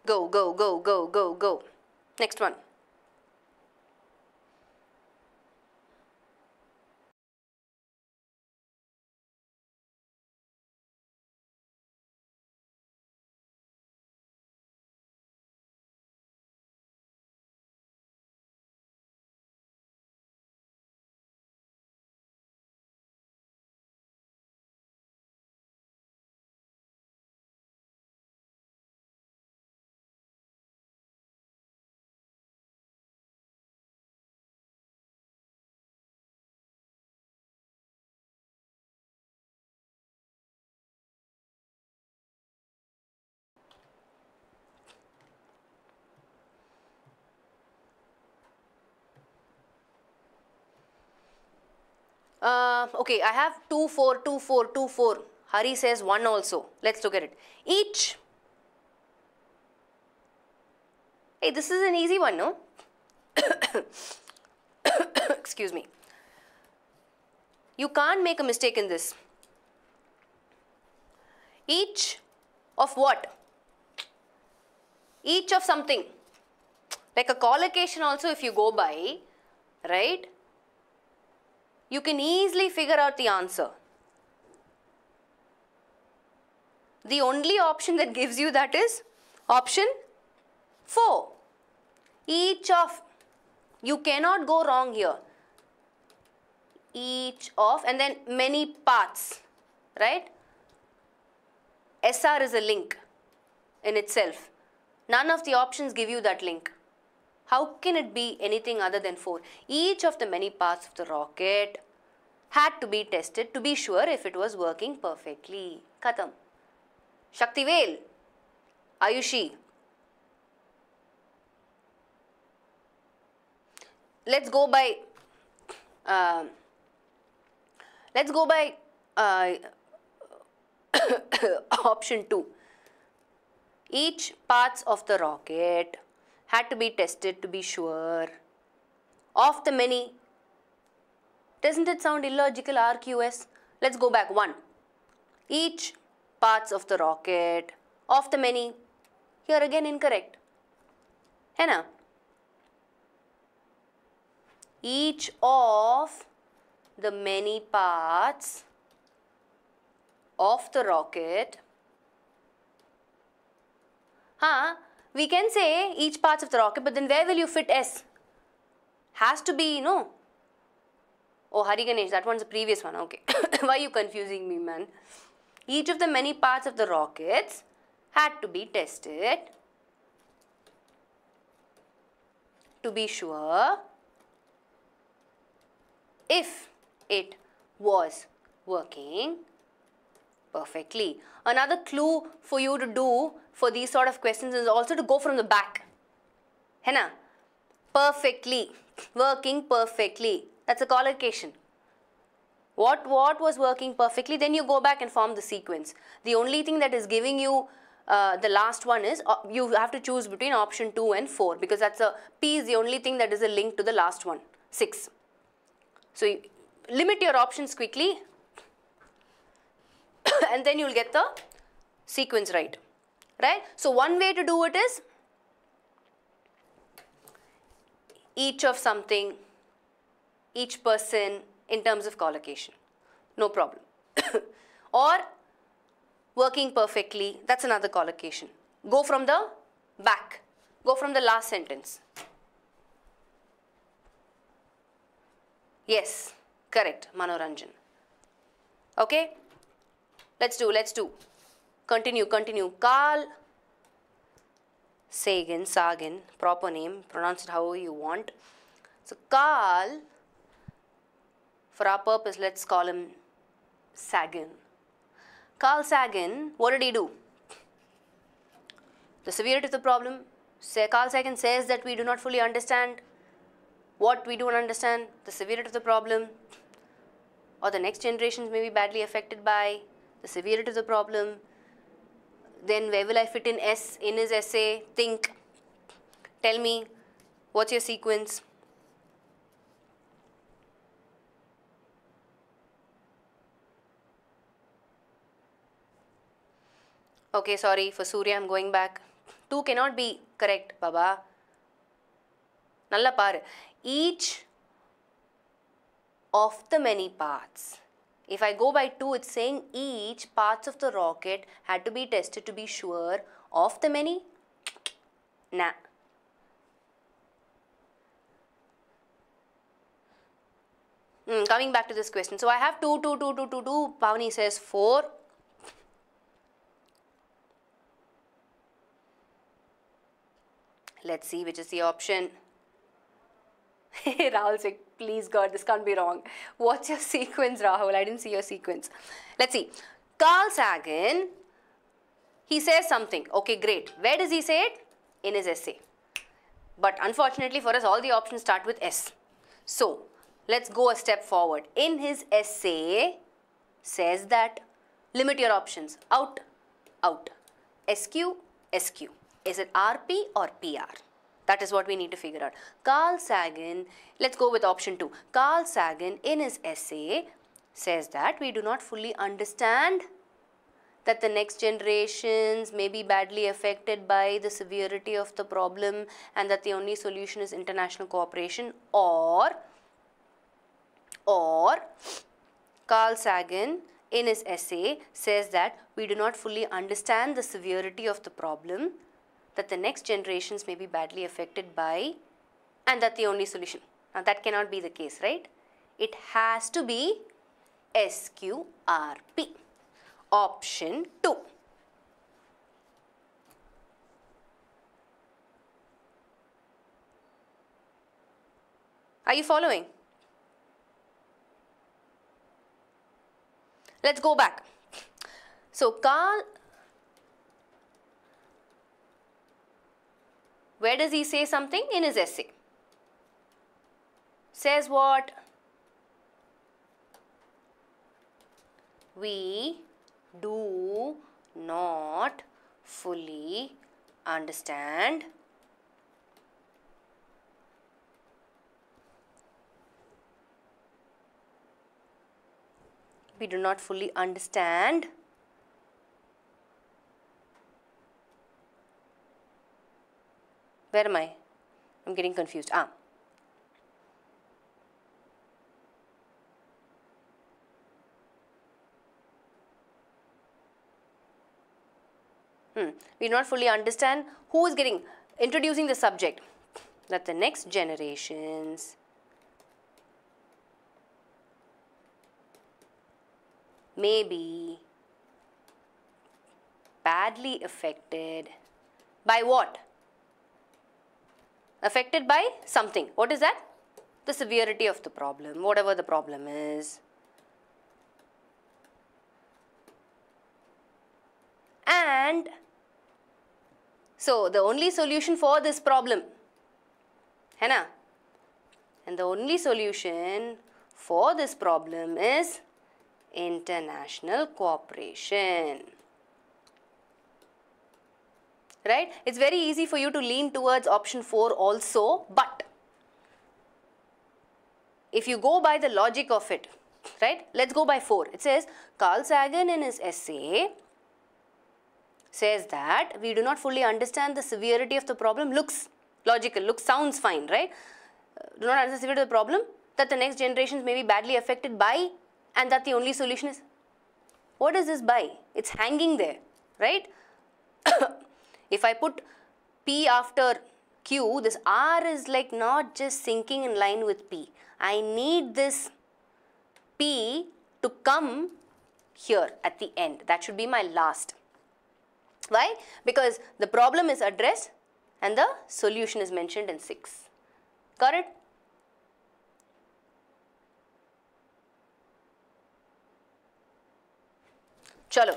Go, go, go, go, go, go. Next one. Okay, I have 2, 4, 2, 4, 2, 4. Hari says 1 also. Let's look at it. Each Hey, this is an easy one, no? Excuse me. You can't make a mistake in this. Each of what? Each of something. Like a collocation also, if you go by, right? You can easily figure out the answer. The only option that gives you that is option 4. Each of. You cannot go wrong here. Each of, and then many parts, right? SR is a link in itself. None of the options give you that link. How can it be anything other than 4? Each of the many parts of the rocket had to be tested to be sure if it was working perfectly. Khatam. Shaktivel, Ayushi. Let's go by option 2. Each parts of the rocket had to be tested to be sure of the many. Doesn't it sound illogical, RQS? Let's go back. 1. Each parts of the rocket of the many. Here again incorrect. है ना? Each of the many parts of the rocket. We can say each parts of the rocket, but then where will you fit S? Has to be, no? Oh, Hari Ganesh, that one's the previous one. Okay. Why are you confusing me, man? Each of the many parts of the rockets had to be tested to be sure if it was working perfectly. Another clue for you to do for these sort of questions is also to go from the back. है ना? Perfectly. Working perfectly. That's a collocation. What was working perfectly? Then you go back and form the sequence. The only thing that is giving you the last one is you have to choose between option 2 and 4 because P is the only thing that is a link to the last one, 6. So you limit your options quickly and then you'll get the sequence right. Right? So one way to do it is each of something, each person in terms of collocation. No problem. Or working perfectly, that's another collocation. Go from the back. Go from the last sentence. Yes, correct, Manoranjan. Okay? Let's do. Continue. Carl Sagan, proper name, pronounce it however you want. So Carl, for our purpose, let's call him Sagan. Carl Sagan, what did he do? The severity of the problem, Carl Sagan says that we do not fully understand what we don't understand, the severity of the problem, or the next generations may be badly affected by the severity of the problem. Then where will I fit in S in his essay? Think. Tell me, what's your sequence? Okay, sorry, for Surya I'm going back. 2 cannot be correct, Baba. Nalla paru. Each of the many parts. If I go by 2, it's saying each parts of the rocket had to be tested to be sure of the many. Nah. Coming back to this question. So I have 2. Pavani says 4. Let's see which is the option. Rahul said, please God, this can't be wrong. What's your sequence, Rahul? I didn't see your sequence. Let's see. Carl Sagan, he says something. Okay, great. Where does he say it? In his essay. But unfortunately for us, all the options start with S. So, let's go a step forward. In his essay, says that, limit your options. Out. SQ. Is it RP or PR? That is what we need to figure out. Carl Sagan, let's go with option 2. Carl Sagan in his essay says that we do not fully understand that the next generations may be badly affected by the severity of the problem and that the only solution is international cooperation, or Carl Sagan in his essay says that we do not fully understand the severity of the problem that the next generations may be badly affected by and that the only solution. Now that cannot be the case, right? It has to be SQRP. Option 2. Are you following? Let's go back. So Carl, where does he say something in his essay? Says what? We do not fully understand where am I? I'm getting confused. We do not fully understand. Who is introducing the subject? That the next generations may be badly affected by what? Affected by something. What is that? The severity of the problem, whatever the problem is. And so the only solution for this problem, hai na? And the only solution for this problem is international cooperation. Right? It's very easy for you to lean towards option 4 also, but if you go by the logic of it, right? Let's go by 4. It says, Carl Sagan in his essay says that we do not fully understand the severity of the problem. Looks logical, sounds fine, right? Do not understand the severity of the problem, that the next generations may be badly affected by, and that the only solution is, what is this by? It's hanging there, right? If I put P after Q, this R is like not just sinking in line with P. I need this P to come here at the end. That should be my last. Why? Because the problem is addressed and the solution is mentioned in 6. Got it? Chalo.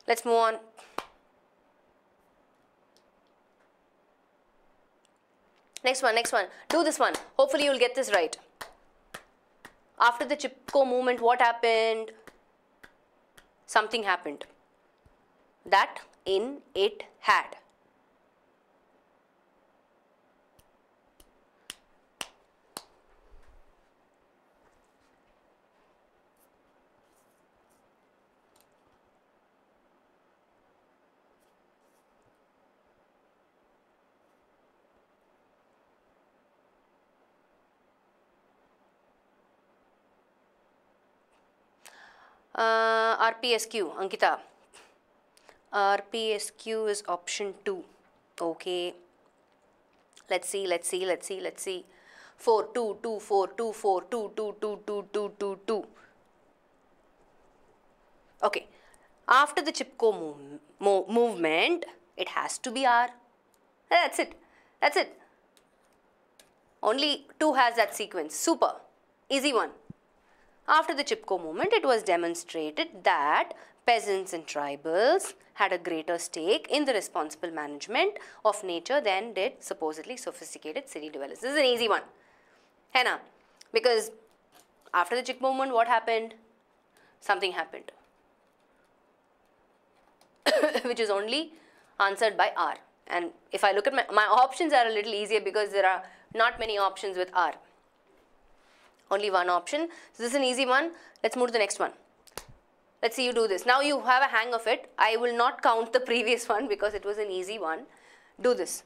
Let's move on. Next one. Do this one. Hopefully you'll get this right. After the Chipko movement, what happened? Something happened. That in it had. RPSQ, Ankita. RPSQ is option 2. Okay. Let's see. 4, 2, 2, 4, 2, 4, 2, 2, 2, 2, 2, 2, 2. Okay. After the Chipko movement, it has to be R. That's it. Only 2 has that sequence. Super. Easy one. After the Chipko movement, it was demonstrated that Peasants and tribals had a greater stake in the responsible management of nature than did supposedly sophisticated city developers. This is an easy one. Hai na? Because after the chick movement, what happened? Something happened. Which is only answered by R. And if I look at my options are a little easier because there are not many options with R. Only one option. So this is an easy one. Let's move to the next one. Let's see you do this. Now you have a hang of it. I will not count the previous one because it was an easy one. Do this.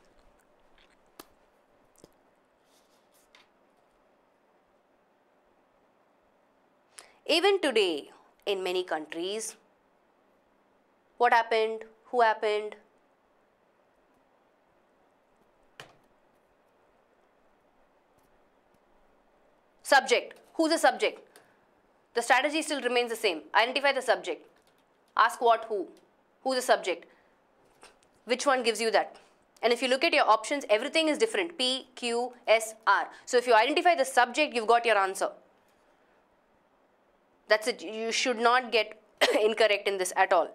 Even today, in many countries, what happened? Who happened? Subject. Who's the subject? The strategy still remains the same. Identify the subject. Ask what, who. Who's the subject? Which one gives you that? And if you look at your options, everything is different. P, Q, S, R. So if you identify the subject, you've got your answer. That's it. You should not get incorrect in this at all.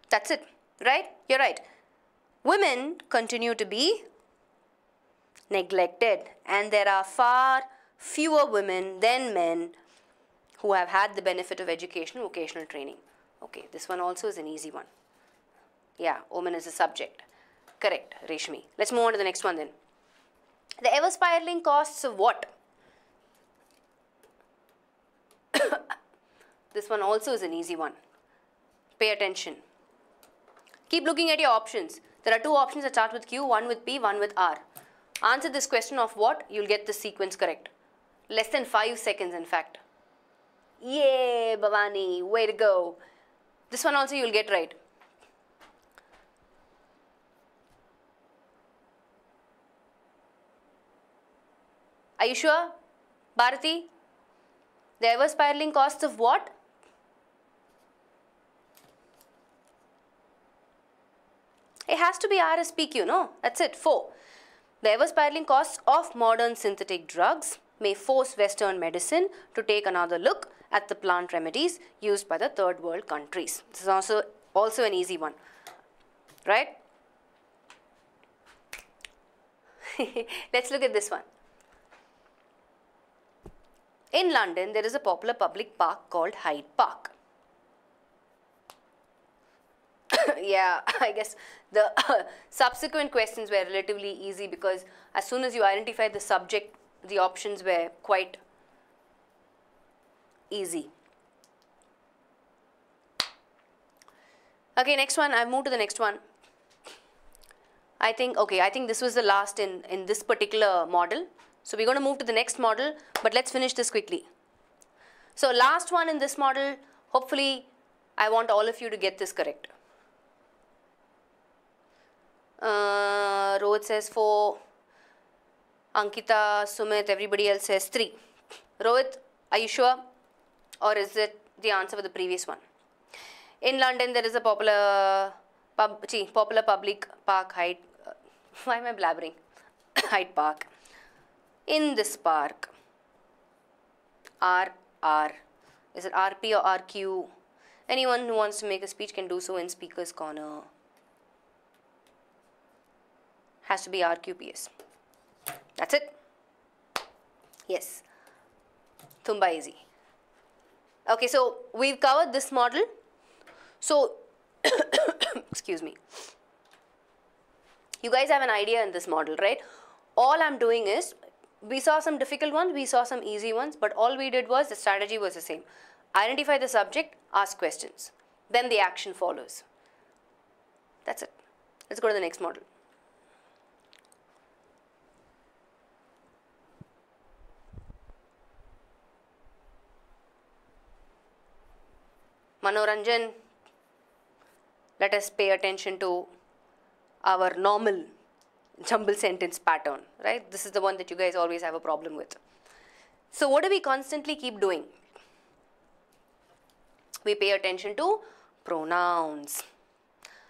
That's it, right? You're right. Women continue to be neglected, and there are far fewer women than men who have had the benefit of education and vocational training. Okay, this one also is an easy one. Yeah, woman is a subject. Correct, Reshmi. Let's move on to the next one then. The ever spiraling costs of what? This one also is an easy one. Pay attention. Keep looking at your options. There are two options that start with Q, one with P, one with R. Answer this question of what, you'll get the sequence correct. Less than 5 seconds, in fact. Yay, Bhavani, way to go. This one also you'll get right. Are you sure, Bharati? The ever spiraling costs of what? It has to be RSPQ, no? That's it. 4. The ever spiraling costs of modern synthetic drugs may force Western medicine to take another look at the plant remedies used by the third world countries. This is also an easy one, right? Let's look at this one. In London, there is a popular public park called Hyde Park. Yeah, I guess the subsequent questions were relatively easy because as soon as you identified the subject, the options were quite easy. Okay, next one. I've moved to the next one. I think this was the last in this particular model. So we're going to move to the next model, but let's finish this quickly. So last one in this model, hopefully I want all of you to get this correct. Rohit says 4, Ankita, Sumit, everybody else says 3. Rohit, are you sure? Or is it the answer for the previous one? In London, there is a popular public park, Hyde. Why am I blabbering? Hyde Park. In this park, RR. Is it RP or RQ? Anyone who wants to make a speech can do so in Speaker's Corner. Has to be RQPS. That's it. Yes. Tumba easy. Okay, so we've covered this model. So, excuse me. You guys have an idea in this model, right? All I'm doing is, we saw some difficult ones, we saw some easy ones, but all we did was, the strategy was the same. Identify the subject, ask questions. Then the action follows. That's it. Let's go to the next model. Manoranjan, let us pay attention to our normal jumble sentence pattern, right? This is the one that you guys always have a problem with. So what do we constantly keep doing? We pay attention to pronouns.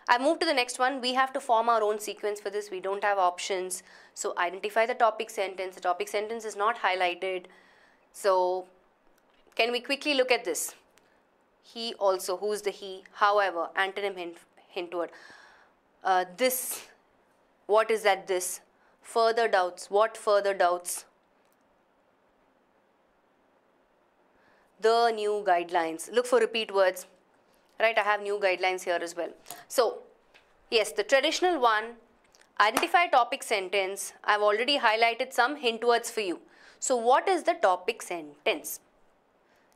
I move to the next one. We have to form our own sequence for this. We don't have options. So identify the topic sentence. The topic sentence is not highlighted. So can we quickly look at this? He also. Who's the he? However, antonym, hint word. This. What is that this? Further doubts. What further doubts? The new guidelines. Look for repeat words. Right, I have new guidelines here as well. So, yes, the traditional one, identify topic sentence. I've already highlighted some hint words for you. So, what is the topic sentence?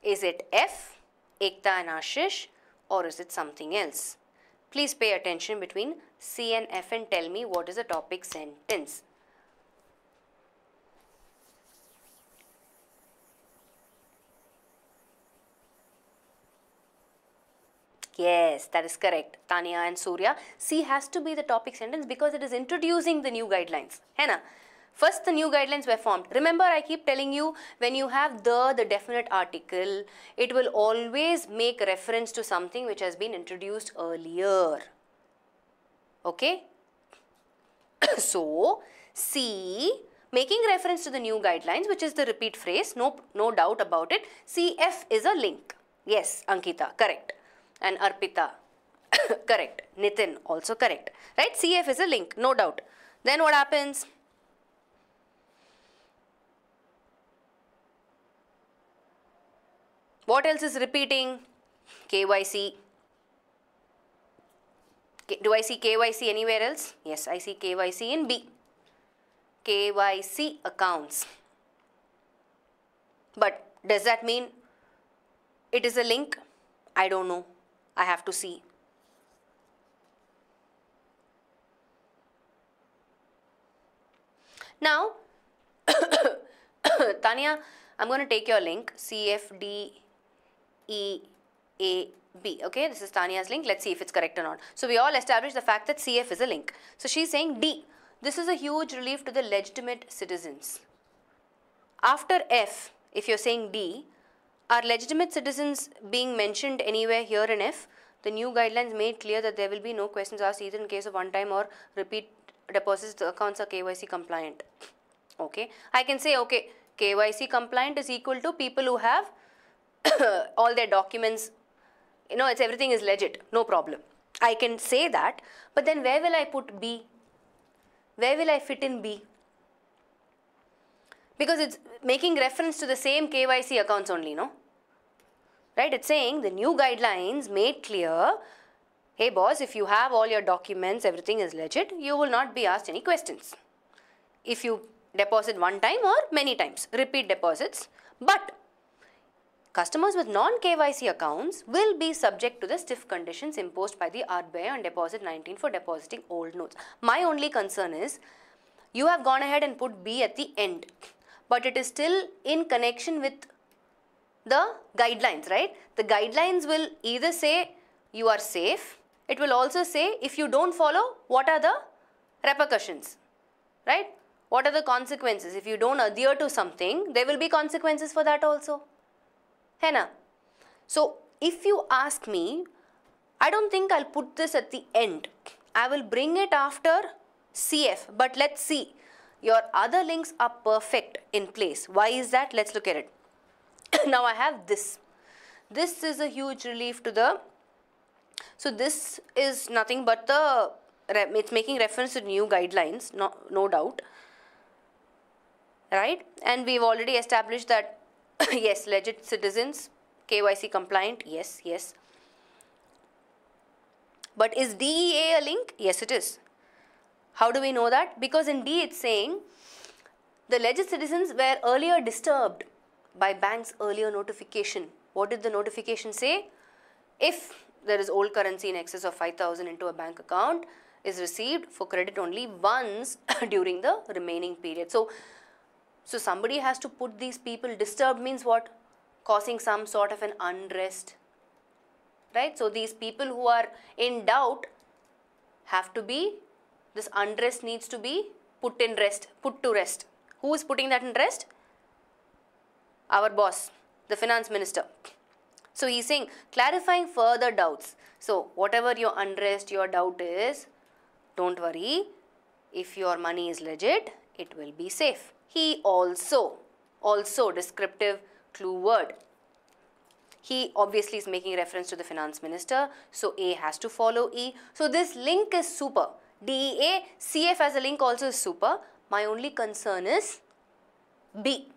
Is it F, Ekta and Ashish, or is it something else? Please pay attention between C and F and tell me what is the topic sentence. Yes, that is correct. Tanya and Surya. C has to be the topic sentence because it is introducing the new guidelines. Hai na? First the new guidelines were formed. Remember, I keep telling you, when you have the definite article, it will always make reference to something which has been introduced earlier. Okay? So, C, making reference to the new guidelines, which is the repeat phrase, no doubt about it. CF is a link. Yes, Ankita, correct. And Arpita, correct. Nitin, also correct. Right? CF is a link, no doubt. Then what happens? What else is repeating? KYC. Do I see KYC anywhere else? Yes, I see KYC in B. KYC accounts. But does that mean it is a link? I don't know. I have to see. Now, Tanya, I'm going to take your link, CFDEAB. Okay, this is Tanya's link. Let's see if it's correct or not. So, we all established the fact that CF is a link. So, she's saying D. This is a huge relief to the legitimate citizens. After F, if you're saying D, are legitimate citizens being mentioned anywhere here in F? The new guidelines made clear that there will be no questions asked either in case of one-time or repeat deposits. The accounts are KYC compliant. Okay, I can say, okay, KYC compliant is equal to people who have all their documents, it's everything is legit, no problem. I can say that, but then where will I put B? Where will I fit in B? Because it's making reference to the same KYC accounts only, no? Right? It's saying the new guidelines made clear, hey boss, if you have all your documents, everything is legit, you will not be asked any questions. If you deposit one time or many times, repeat deposits. But customers with non-KYC accounts will be subject to the stiff conditions imposed by the RBI on Deposit 19 for depositing old notes. My only concern is, you have gone ahead and put B at the end, but it is still in connection with the guidelines, right? The guidelines will either say you are safe, it will also say if you don't follow, what are the repercussions, right? What are the consequences? If you don't adhere to something, there will be consequences for that also. Hai na? So, if you ask me, I don't think I'll put this at the end. I will bring it after CF, but let's see. Your other links are perfect in place. Why is that? Let's look at it. Now I have this. This is a huge relief to the, so this is nothing but the, it's making reference to new guidelines, no doubt. Right? And we've already established that, yes, legit citizens, KYC compliant, yes, yes. But is DEA a link? Yes, it is. How do we know that? Because in D it's saying the legit citizens were earlier disturbed by bank's earlier notification. What did the notification say? If there is old currency in excess of 5,000 into a bank account is received for credit only once during the remaining period. So somebody has to put these people, disturbed means what? Causing some sort of an unrest. Right? So these people who are in doubt have to be, this unrest needs to be put to rest. Who is putting that in rest? Our boss, the finance minister. So he's saying clarifying further doubts. So whatever your unrest, your doubt is, don't worry. If your money is legit, it will be safe. He also descriptive clue word. He obviously is making reference to the finance minister. So A has to follow E. So this link is super. DEA, CF as a link also is super. My only concern is B.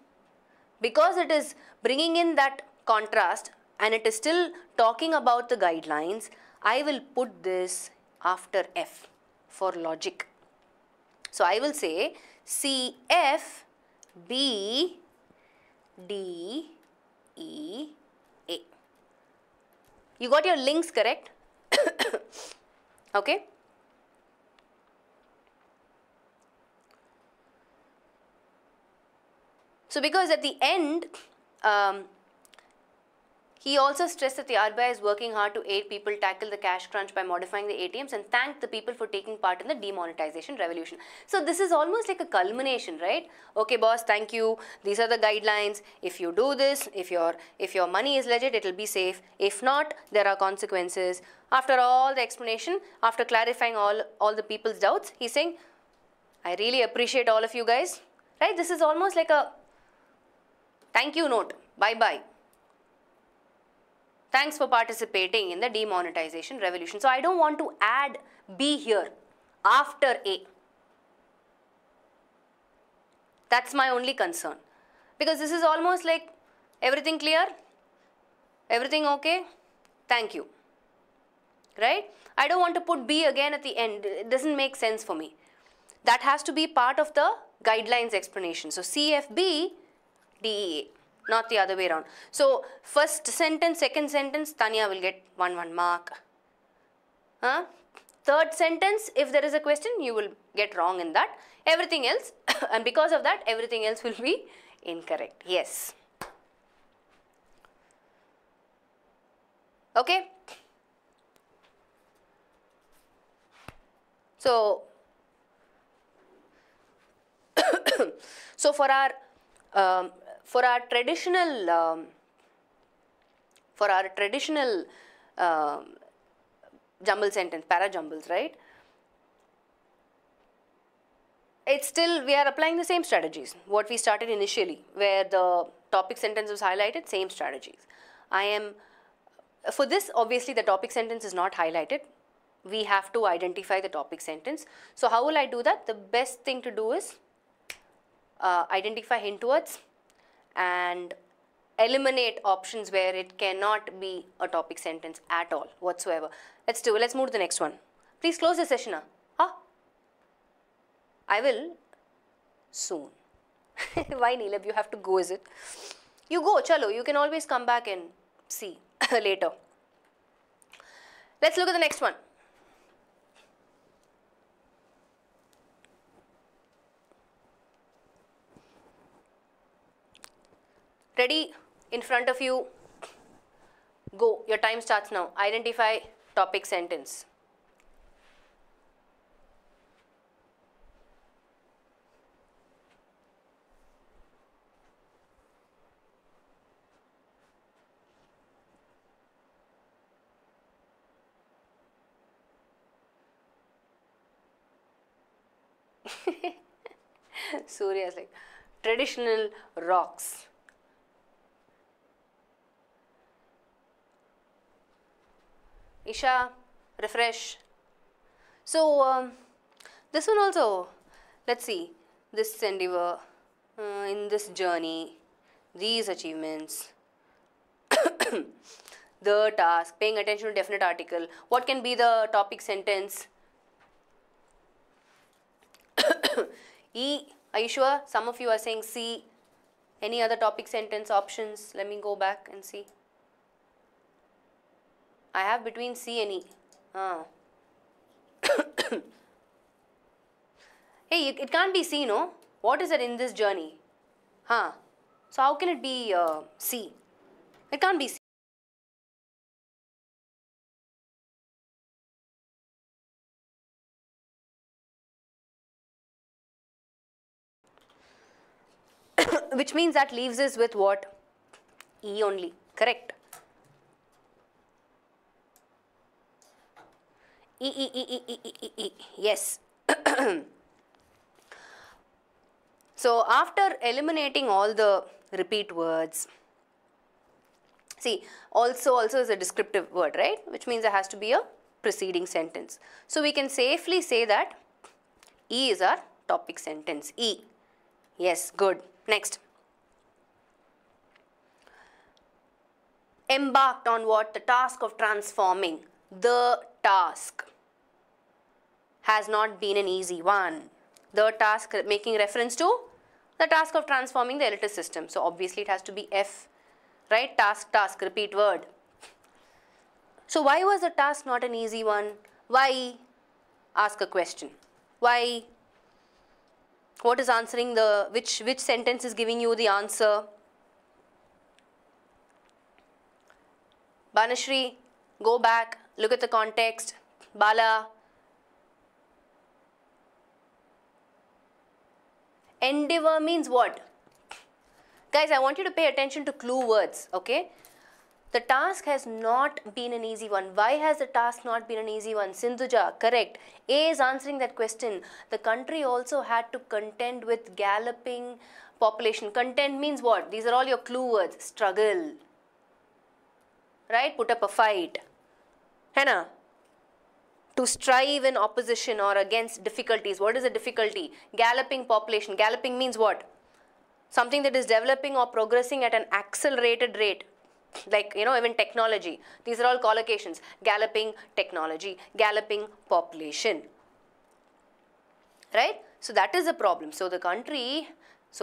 Because it is bringing in that contrast and it is still talking about the guidelines, I will put this after F for logic. So I will say CF, B, D, E, A. You got your links correct? Okay. So because at the end, he also stressed that the RBI is working hard to aid people tackle the cash crunch by modifying the ATMs and thanked the people for taking part in the demonetization revolution. So this is almost like a culmination, right? Okay, boss, thank you. These are the guidelines. If you do this, if your money is legit, it will be safe. If not, there are consequences. After all the explanation, after clarifying all the people's doubts, he's saying, I really appreciate all of you guys. Right? This is almost like a thank you note. Bye-bye. Thanks for participating in the demonetization revolution. So I don't want to add B here after A. That's my only concern. Because this is almost like everything clear? Everything okay? Thank you. Right? I don't want to put B again at the end. It doesn't make sense for me. That has to be part of the guidelines explanation. So CFB, DEA. Not the other way around. So, first sentence, second sentence, Tanya will get 1 mark. Third sentence, if there is a question, you will get wrong in that. Everything else, and because of that, everything else will be incorrect. Yes. Okay. So, so for our traditional jumble sentence, para-jumbles, right? It's still, we are applying the same strategies, what we started initially, where the topic sentence was highlighted, same strategies. For this, obviously, the topic sentence is not highlighted. We have to identify the topic sentence. So how will I do that? The best thing to do is identify hint words and eliminate options where it cannot be a topic sentence at all whatsoever. Let's move to the next one. Please close the session. I will soon. Why, Neelab? You have to go, is it? You go, chalo. You can always come back and see later. Let's look at the next one. Ready? In front of you. Go. Your time starts now. Identify topic sentence. Surya is like, traditional rocks. Isha, refresh. So, this one also, let's see, this endeavor, in this journey, these achievements, the task, paying attention to definite article. What can be the topic sentence? E, are you sure? Some of you are saying C. Any other topic sentence options? Let me go back and see. I have between C and E. Hey, it can't be C, no? What is it in this journey? So how can it be C? It can't be C. Which means that leaves us with what? E only, correct? E. Yes. So after eliminating all the repeat words, see, also is a descriptive word, right? Which means there has to be a preceding sentence. So we can safely say that E is our topic sentence. E. Yes, good. Next. Embarked on what? The task of transforming. The task has not been an easy one. The task, making reference to the task of transforming the elitist system. So obviously it has to be F, right? Task, repeat word. So why was the task not an easy one? Why? Ask a question. Why? What is answering the, which sentence is giving you the answer? Banashri, go back, look at the context. Bala. Endeavor means what? Guys, I want you to pay attention to clue words, okay? The task has not been an easy one. Why has the task not been an easy one? Sindhuja, correct. A is answering that question. The country also had to contend with galloping population. Contend means what? These are all your clue words. Struggle. Right? Put up a fight. Henna? To strive in opposition or against difficulties. What is a difficulty? Galloping population. Galloping means what? Something that is developing or progressing at an accelerated rate. Like, even technology. These are all collocations. Galloping technology, galloping population. Right? So that is the problem. So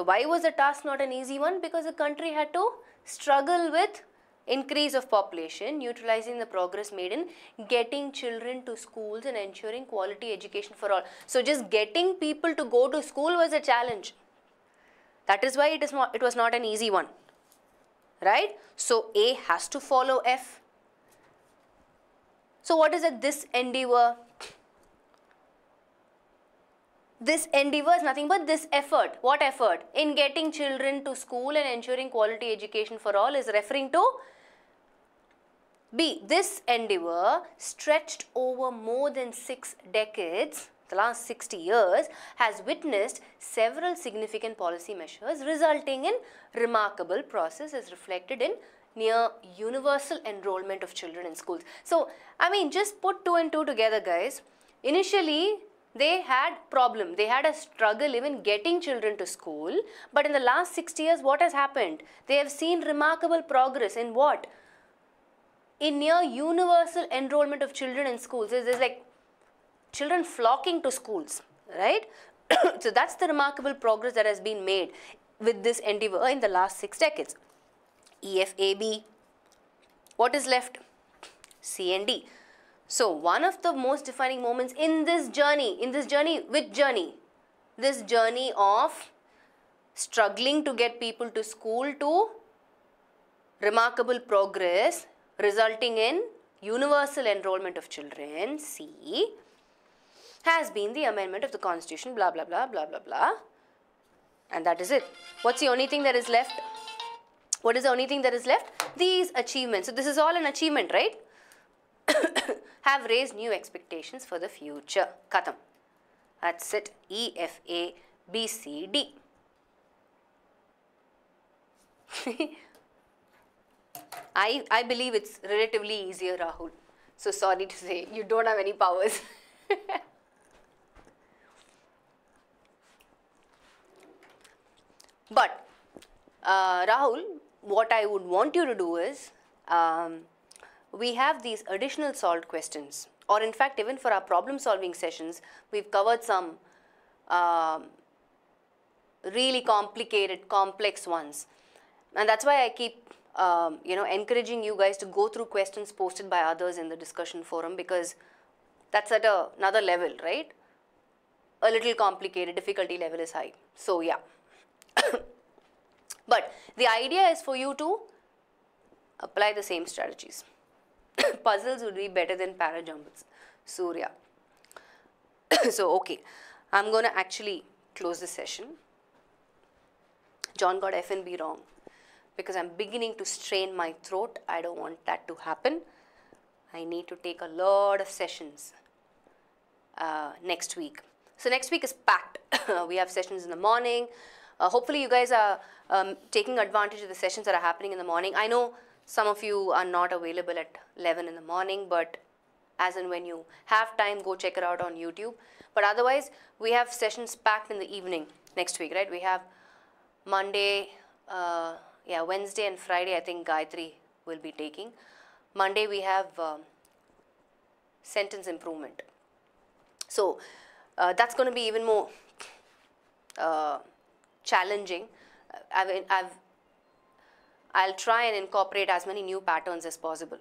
why was the task not an easy one? Because the country had to struggle with increase of population, neutralizing the progress made in getting children to schools and ensuring quality education for all. So just getting people to go to school was a challenge. That is why it was not an easy one. Right? So A has to follow F. So what is it? This endeavor. This endeavor is nothing but this effort. What effort? In getting children to school and ensuring quality education for all is referring to B. This endeavor stretched over more than 6 decades, the last 60 years, has witnessed several significant policy measures resulting in remarkable progress as reflected in near universal enrollment of children in schools. So, just put 2 and 2 together, guys. Initially, they had problem. They had a struggle even getting children to school. But in the last 60 years, what has happened? They have seen remarkable progress in what? In near universal enrollment of children in schools. There's like children flocking to schools, right? So that's the remarkable progress that has been made with this endeavor in the last 6 decades. E, F, A, B. What is left? C and D. So one of the most defining moments in this journey, which journey? This journey of struggling to get people to school to remarkable progress resulting in universal enrollment of children, C, has been the amendment of the constitution, blah, blah, blah, blah, blah, blah. And that is it. What's the only thing that is left? What is the only thing that is left? These achievements. So this is all an achievement, right? Have raised new expectations for the future. Khatam. That's it. E, F, A, B, C, D. I believe it's relatively easier, Rahul. So sorry to say, you don't have any powers. But, Rahul, what I would want you to do is, we have these additional solved questions, or in fact, even for our problem solving sessions, we've covered some really complicated, complex ones. And that's why I keep, encouraging you guys to go through questions posted by others in the discussion forum, because that's at another level, right? A little complicated, difficulty level is high. So, yeah. But the idea is for you to apply the same strategies. Puzzles would be better than para-jumbles. Surya. So, okay. I'm going to actually close the session. John got F and B wrong because I'm beginning to strain my throat. I don't want that to happen. I need to take a lot of sessions next week. So next week is packed. We have sessions in the morning. Hopefully you guys are taking advantage of the sessions that are happening in the morning. I know some of you are not available at 11 in the morning, but as and when you have time, go check it out on YouTube. But otherwise, we have sessions packed in the evening next week, right? We have Monday, Wednesday and Friday, I think Gayatri will be taking. Monday, we have sentence improvement. So that's going to be even more challenging. I'll try and incorporate as many new patterns as possible.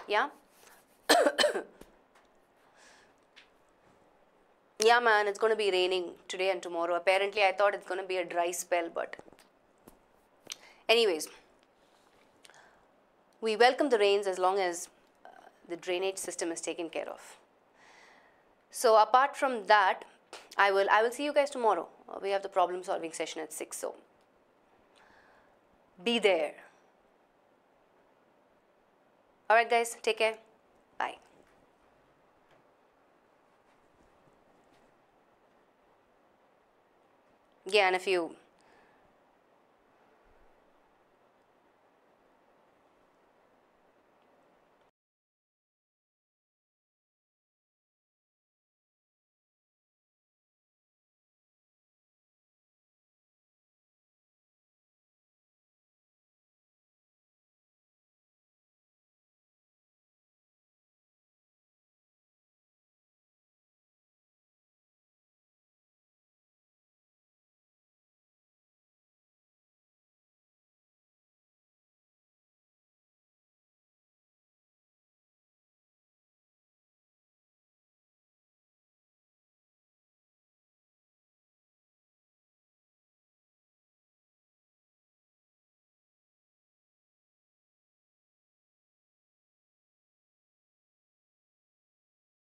Yeah? Yeah, man, it's going to be raining today and tomorrow. Apparently, I thought it's going to be a dry spell, but anyways, we welcome the rains as long as the drainage system is taken care of. So apart from that, I will see you guys tomorrow. We have the problem solving session at 6, so be there. All right, guys, take care. Bye. Yeah, and if you